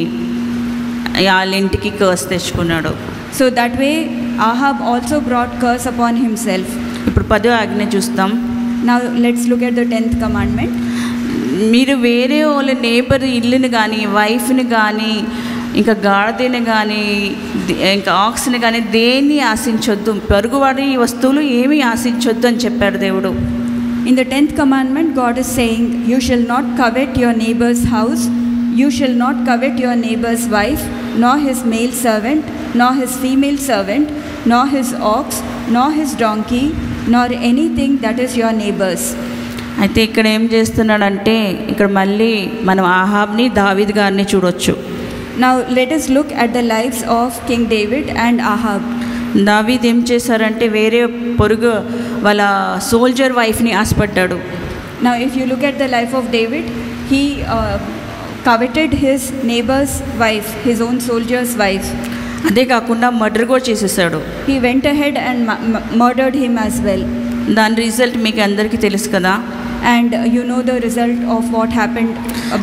S7: వాళ్ళ ఇంటికి కర్స్ తెచ్చుకున్నాడు.
S6: So that way Ahab also brought curse upon himself.
S7: ఇప్పుడు 10వ ఆజ్ఞ చూస్తాం.
S6: Now let's look at the 10th commandment.
S7: మీరు వేరే వాళ్ళ నేబర్ ఇల్లుని కానీ, వైఫ్ని కానీ, ఇంకా గాడిదని కానీ, ఇంకా ఆక్స్ని కానీ దేన్ని ఆశించొద్దు, పొరుగువాడి వస్తువులు ఏమీ ఆశించొద్దు అని చెప్పాడు దేవుడు.
S6: In the 10th commandment, God is saying, you shall not covet your neighbor's house, you shall not covet your neighbor's wife, nor his male servant, nor his female servant, nor his ox, nor his donkey, nor anything that is your neighbor's.
S7: అయితే ఇక్కడ ఏం చేస్తున్నాడంటే, ఇక్కడ మళ్ళీ మనం ఆహాబ్ని దావీద్ గారిని చూడొచ్చు.
S6: Now let us look at the lives of King David and Ahab.
S7: దావీద్ ఏం చేశారంటే వేరే పొరుగు వాళ్ళ సోల్జర్ వైఫ్ని ఆశపడ్డాడు.
S6: Now if you look at the life of David, he coveted his neighbor's wife, his own soldier's wife.
S7: అదే కాకుండా murder కూడా చేసేసాడు.
S6: He went ahead and murdered him as well.
S7: దాని రిజల్ట్ మీకు అందరికీ తెలుసు కదా.
S6: And you know the result of what happened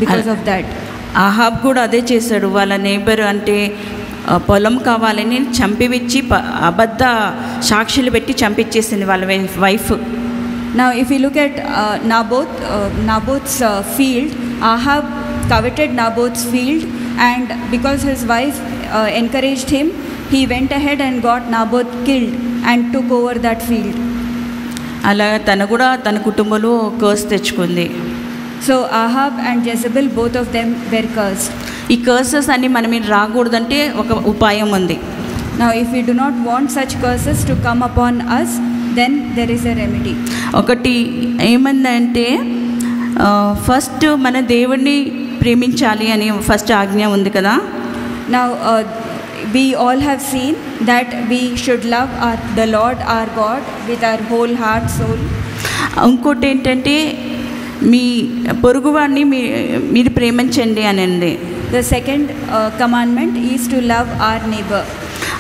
S6: because of that.
S7: Ahab కూడా అదే చేశాడు. వాళ్ళ నేబర్ అంటే పొలం కావాలని చంపివిచ్చి అబద్ధ సాక్షులు పెట్టి చంపించేసింది వాళ్ళ wife.
S6: Now if you look at Naboth's field, Ahab coveted Naboth's field, and because his wife encouraged him, he went ahead and got Naboth killed and took over that field.
S7: అలా తను కూడా తన కుటుంబంలో కర్స్ తెచ్చుకుంది.
S6: So Ahab and Jezebel, both of them were cursed.
S7: ఈ curses అన్ని మన మీద రాకూడదంటే ఒక ఉపాయం ఉంది.
S6: Now if we do not want such curses to come upon us, then there is a remedy.
S7: ఒకటి ఏమందంటే ఫస్ట్ మన దేవుడిని ప్రేమించాలి అని ఫస్ట్ ఆజ్ఞ ఉంది కదా.
S6: Now we all have seen that we should love the Lord our God with our whole heart, soul.
S7: ఇంకోటి ఏంటంటే మీ పొరుగువాడిని మీరు ప్రేమించండి అని అండి.
S6: The second commandment is to love our neighbor.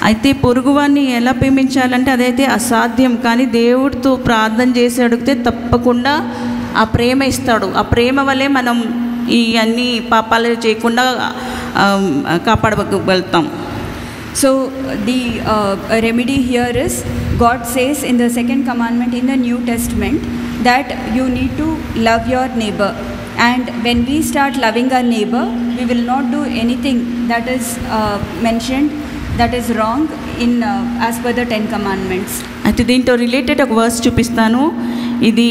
S7: అయితే పొరుగువాడిని ఎలా ప్రేమించాలంటే అదైతే అసాధ్యం, కానీ దేవుడితో ప్రార్థన చేసి అడిగితే తప్పకుండా ఆ ప్రేమ ఇస్తాడు. ఆ ప్రేమ వల్లే మనం ఈ అన్ని పాపాలు చేయకుండా కాపాడగలుగుతాం.
S6: So the remedy here is, God says in the second commandment in the New Testament that you need to love your neighbor, and when we start loving our neighbor, we will not do anything that is mentioned that is wrong in as per the 10 commandments.
S7: అయితే దీంతో related ఒక verse చూపిస్తాను. ఇది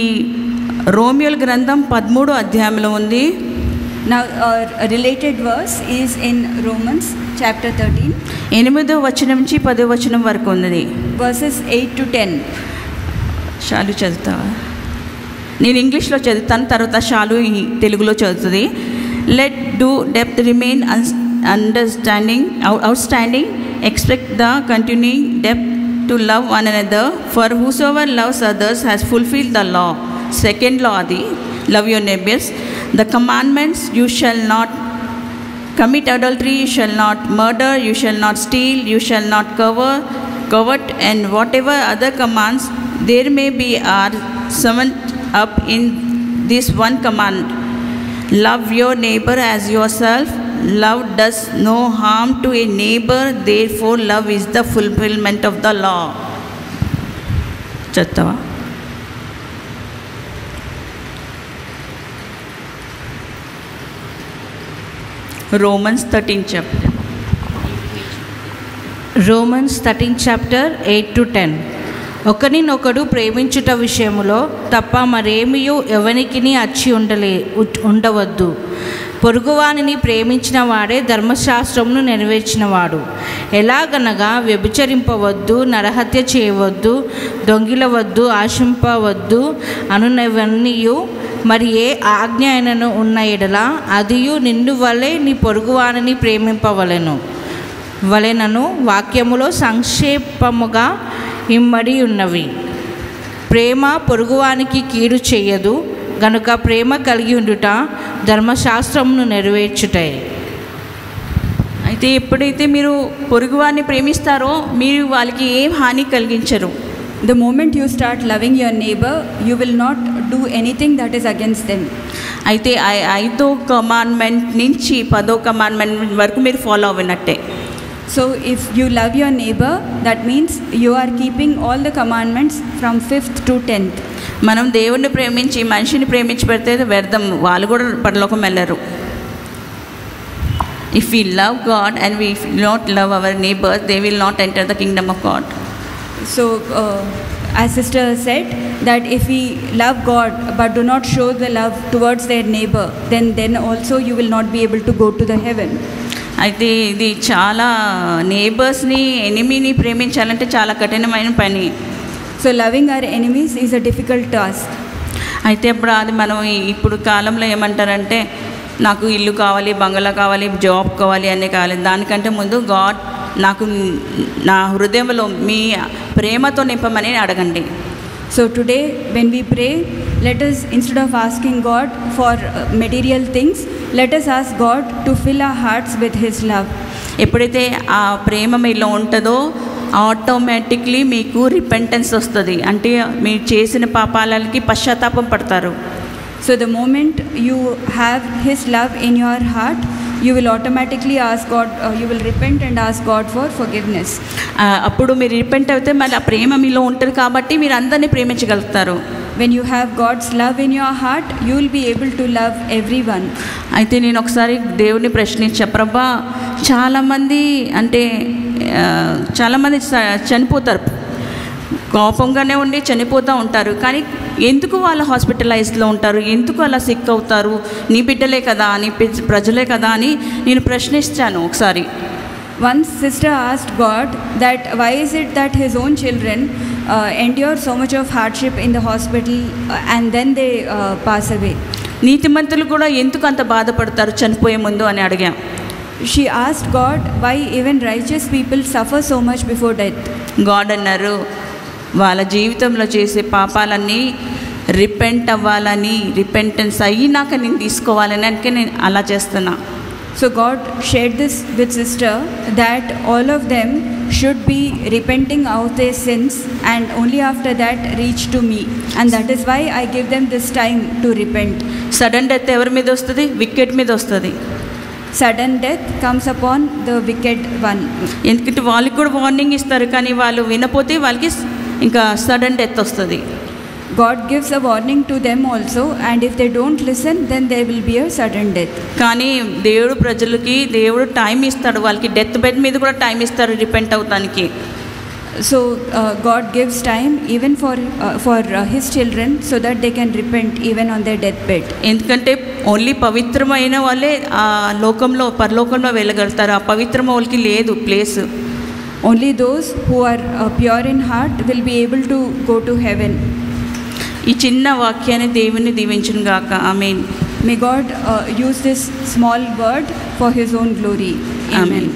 S7: రోమియోల గ్రంథం 13వ అధ్యాయంలో ఉంది.
S6: Now a related verse is in Romans chapter 13.
S7: 8వ వచనం నుంచి 10వ వచనం వరకు ఉన్నది.
S6: Verses 8 to 10.
S7: షాలు చదువుతావా? నేను ఇంగ్లీష్లో చదువుతాను, తర్వాత షాలు తెలుగులో చదువుతుంది. Let do depth remain outstanding, expect the continuing depth to love one another, for whosoever loves others has fulfilled the law. Second law adi, love your neighbors. The commandments, you shall not commit adultery, you shall not murder, you shall not steal, you shall not covet, and whatever other commands there may be are summed up in this one command: love your neighbor as yourself. Love does no harm to a neighbor, therefore love is the fulfillment of the law. Chattava. Romans 13 chapter.
S8: Romans 13 chapter 8 to 10. ఒకరినొకడు ప్రేమించుట విషయములో తప్ప మరేమియూ ఎవనికిని అచ్చి ఉండవద్దు. పొరుగువానిని ప్రేమించిన వాడే ధర్మశాస్త్రమును నెరవేర్చినవాడు. ఎలాగనగా వ్యభిచరింపవద్దు, నరహత్య చేయవద్దు, దొంగిలవద్దు, ఆశింపవద్దు అనునవన్నీయు మరి ఏ ఆజ్ఞ అయినను ఉన్న ఎడల అదియు నిన్ను వలె నీ పొరుగువానిని వలెనను వాక్యములో సంక్షేపముగా ఇమ్మడి ఉన్నవి. ప్రేమ పొరుగువానికి కీడు చేయదు గనుక ప్రేమ కలిగి ఉండుట ధర్మశాస్త్రమును నెరవేర్చుటే.
S7: అయితే ఎప్పుడైతే మీరు పొరుగువారిని ప్రేమిస్తారో మీరు వాళ్ళకి ఏం హాని కలిగించరు.
S6: The moment you start loving your neighbor, you will not do anything that is against them.
S7: అయితే 5వ కమాండ్మెంట్ నుంచి 10వ కమాండ్మెంట్ వరకు మీరు follow అవ్వనట్టే.
S6: So if you love your neighbor, that means you are keeping all the commandments from 5th to 10th.
S7: మనం దేవుణ్ణి ప్రేమించి మనిషిని ప్రేమించి పెడితే వ్యర్థం, వాళ్ళు కూడా పరలోకం వెళ్ళరు. If we love God and we not love our neighbors, they will not enter the kingdom of God.
S6: So as sister said that if we love God but do not show the love towards their neighbor, then also you will not be able to go to the heaven.
S7: అయితే ఇది చాలా నేబర్స్ని ఎనిమీని ప్రేమించాలంటే చాలా కఠినమైన పని.
S6: So loving our enemies is a difficult task.
S7: అయితే ఇప్పుడు అది మనం ఇప్పుడు కాలంలో ఏమంటారంటే నాకు ఇల్లు కావాలి, బంగళా కావాలి, జాబ్ కావాలి అనే కావాలి. దానికంటే ముందు గాడ్ నాకు నా హృదయంలో మీ ప్రేమతో నింపమని అడగండి.
S6: So today when we pray, let us, instead of asking God for material things, let us ask God to fill our hearts with His love.
S7: ఎప్పుడైతే ఆ ప్రేమ మీలో ఉంటుందో ఆటోమేటిక్లీ మీకు రిపెంటెన్స్ వస్తుంది, అంటే మీరు చేసిన పాపాలకి పశ్చాత్తాపం పడతారు.
S6: So the moment you have His love in your heart, you will automatically ask God, you will repent and ask God for forgiveness.
S7: అప్పుడు మీరు రిపెంట్ అయితే మళ్ళీ ఆ ప్రేమ మీలో ఉంటుంది కాబట్టి మీరు అందరినీ ప్రేమించగలుగుతారు.
S6: when you have God's love in your heart, you will be able to love everyone.
S7: అయితే నేను ఒకసారి దేవుని ప్రశ్నించా, ప్రభా చాలామంది అంటే చాలామంది చనిపోతారు, కోపంగానే ఉండి చనిపోతూ ఉంటారు, కానీ ఎందుకు వాళ్ళు హాస్పిటలైజ్డ్లో ఉంటారు, ఎందుకు అలా సిక్ అవుతారు, నీ బిడ్డలే కదా అని ప్రజలే కదా అని నేను ప్రశ్నించాను ఒకసారి.
S6: Once sister asked God that why is it that his own children endure so much of hardship in the hospital and then they pass away.
S7: నీతిమంతులు కూడా ఎందుకు అంత బాధపడతారు చనిపోయే ముందు అని అడిగాం.
S6: She asked God why even righteous people suffer so much before death.
S7: God అన్నారు, వాళ్ళ జీవితంలో చేసే పాపాలన్నీ రిపెంట్ అవ్వాలని, రిపెంటెన్స్ అయినాక నేను తీసుకోవాలని అందుకే నేను అలా చేస్తున్నా.
S6: So God shared this with sister that all of them should be repenting of their sins and only after that reach to me, and that is why I give them this time to repent.
S7: Sudden death ఎవరి మీద వస్తుంది? Wicket మీద వస్తుంది.
S6: Sudden death comes upon the wicked one.
S7: ఎందుకంటే వాళ్ళకి కూడా warning ఇస్తారు, కానీ వాళ్ళు వినపోతే వాళ్ళకి ఇంకా సడన్ డెత్ వస్తుంది.
S6: God gives a warning to them also, and if they don't listen then there will be a sudden death.
S7: కానీ దేవుడు ప్రజలకి దేవుడు టైం ఇస్తాడు, వాళ్ళకి డెత్ బెడ్ మీద కూడా టైం ఇస్తారు రిపెంట్ అవడానికి.
S6: So God gives time even for his children so that they can repent even on their deathbed.
S7: ఎందుకంటే ఓన్లీ పవిత్రమైన వాళ్ళే ఆ లోకంలో పరలోకంలో వెళ్ళగలుగుతారు, ఆ పవిత్రమ వాళ్ళకి లేదు place.
S6: Only those who are pure in heart will be able to go to heaven.
S7: ఈ చిన్న వాక్యాన్ని దేవుని దీవించును గాక. ఆమేన్.
S6: May God use this small word for his own glory. Amen.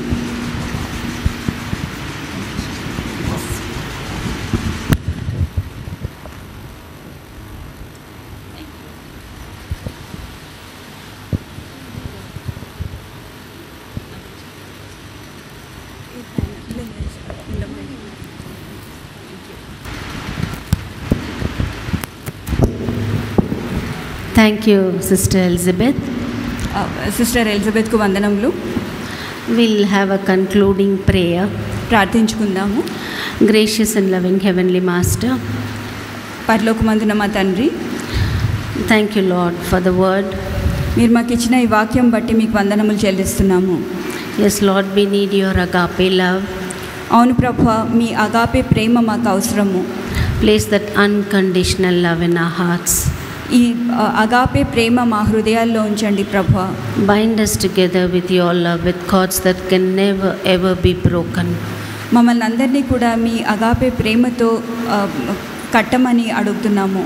S5: Thank you, Sister Elizabeth.
S6: Sister ఎలిజబెత్కు వందనములు.
S5: We'll have a concluding prayer.
S6: ప్రార్థించుకుందాము.
S5: Gracious and loving Heavenly Master,
S6: పరలోకమందున మా తండ్రి,
S5: thank you, Lord, for the word.
S6: మీరు మాకు ఇచ్చిన ఈ వాక్యం బట్టి మీకు వందనములు చెల్లిస్తున్నాము.
S5: Yes, Lord, we need your agape love.
S6: అవును ప్రభువా, మీ అగాపే ప్రేమ మాకు అవసరము.
S5: Place that unconditional love in our hearts.
S6: ఈ అగాపే ప్రేమ మా హృదయాల్లో ఉంచండి ప్రభువా.
S5: Bind us together with your love with cords that can never ever be broken.
S6: మమ్మల్ని అందరినీ కూడా మీ అగాపే ప్రేమతో కట్టమని అడుగుతున్నాము.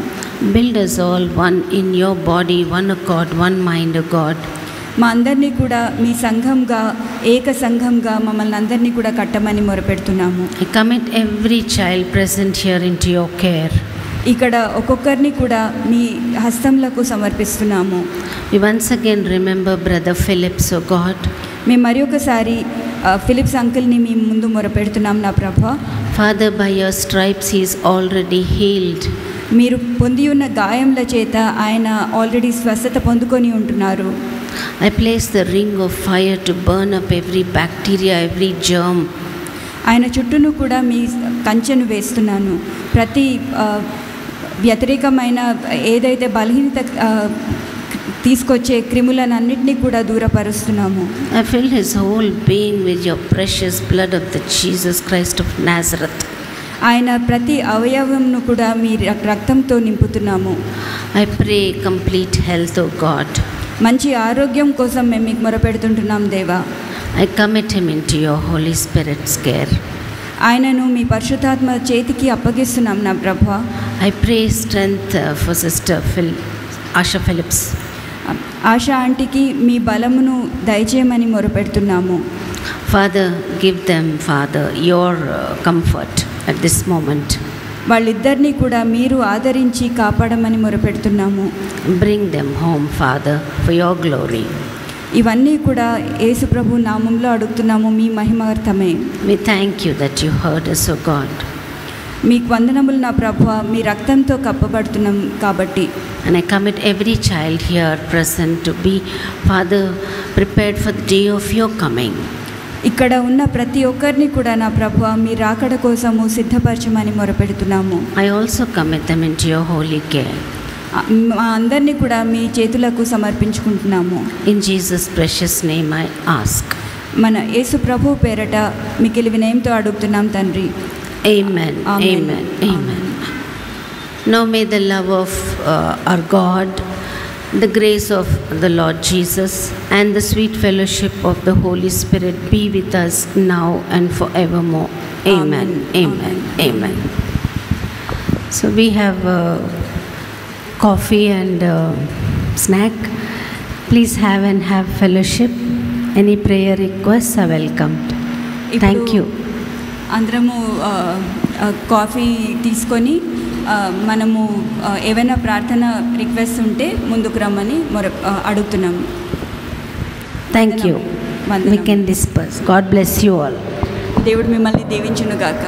S5: Build us all one in your body, one accord, one mind, O God.
S6: మా అందరినీ కూడా మీ సంఘంగా, ఏక సంఘంగా మమ్మల్ని అందరినీ కూడా కట్టమని మొరపెడుతున్నాము.
S5: I commit every child present here into your care.
S6: ఇక్కడ ఒక్కొక్కరిని కూడా మీ హస్తంలకు సమర్పిస్తున్నాము.
S5: We once again remember Brother Phillips, O God.
S6: మేము మరి ఒకసారి ఫిలిప్స్ అంకుల్ని మీ ముందు మొరపెడుతున్నాం నా ప్రభువా.
S5: Father, by your stripes he is already healed.
S6: మీరు పొంది ఉన్న గాయముల చేత ఆయన ఆల్రెడీ స్వస్థత పొందుకొని ఉంటున్నారు.
S5: I place the ring of fire to burn up every bacteria, every germ.
S6: ఆయన చుట్టూను కూడా మీ కంచెను వేస్తున్నాను. ప్రతి వ్యతిరేకమైన ఏదైతే బలహీనత తీసుకొచ్చే క్రిములనన్నింటినీ కూడా దూరపరుస్తున్నాము.
S5: I fill his whole being with your precious blood of the Jesus Christ of Nazareth.
S6: ఆయన ప్రతి అవయవంను కూడా మీ రక్తంతో నింపుతున్నాము.
S5: I pray complete health, O God.
S6: మంచి ఆరోగ్యం కోసం మేము మీకు మొరపెడుతుంటున్నాం దేవా.
S5: I commit him into your Holy Spirit's care.
S6: ఆయనను మీ పరిశుద్ధాత్మ చేతికి అప్పగిస్తున్నాం నా ప్రభువా.
S5: I pray strength for Sister Asha Phillips.
S6: ASHA ఆంటీకి మీ బలమును దయచేయమని మొరపెడుతున్నాము.
S5: Father, give them, Father, your comfort at this moment.
S6: వాళ్ళిద్దరినీ కూడా మీరు ఆదరించి కాపాడమని మొరపెడుతున్నాము.
S5: Bring them home, Father, for your glory.
S6: ఇవన్నీ కూడా యేసు ప్రభు నామంలో అడుగుతున్నాము, మీ మహిమార్థమే.
S5: We thank you that you heard us, O God.
S6: మీకు వందనములు నా ప్రభువా, మీ రక్తంతో కప్పబడుతున్నాం కాబట్టి.
S5: And I commit every child here present to be, Father, prepared for the day of your coming.
S6: ఇక్కడ ఉన్న ప్రతి ఒక్కరిని కూడా నా ప్రభువా మీ రాకడ కోసము సిద్ధపరచమని మొరపెడుతున్నాము.
S5: I also commit them into your holy care.
S6: మా అందరినీ కూడా మీ చేతులకు సమర్పించుకుంటున్నాము.
S5: In Jesus' precious name I ask.
S6: మన యేసు ప్రభు పేరట మిక్కిలి వినయంతో అడుగుతున్నాం తండ్రి.
S5: Amen. Amen. Amen. Now may the love of our God, the grace of the Lord Jesus, and the sweet fellowship of the Holy Spirit be with us now and forevermore. Amen. Amen. Amen. So we have coffee and snack. Please have fellowship. Any prayer requests are welcomed. Thank you.
S6: అందరము coffee తీసుకొని మనము ఏవైనా ప్రార్థన request ఉంటే ముందుకు రమ్మని అడుగుతున్నాము.
S5: Thank you. We can disperse. God bless you all.
S6: దేవుడు మిమ్మల్ని దీవించును గాక.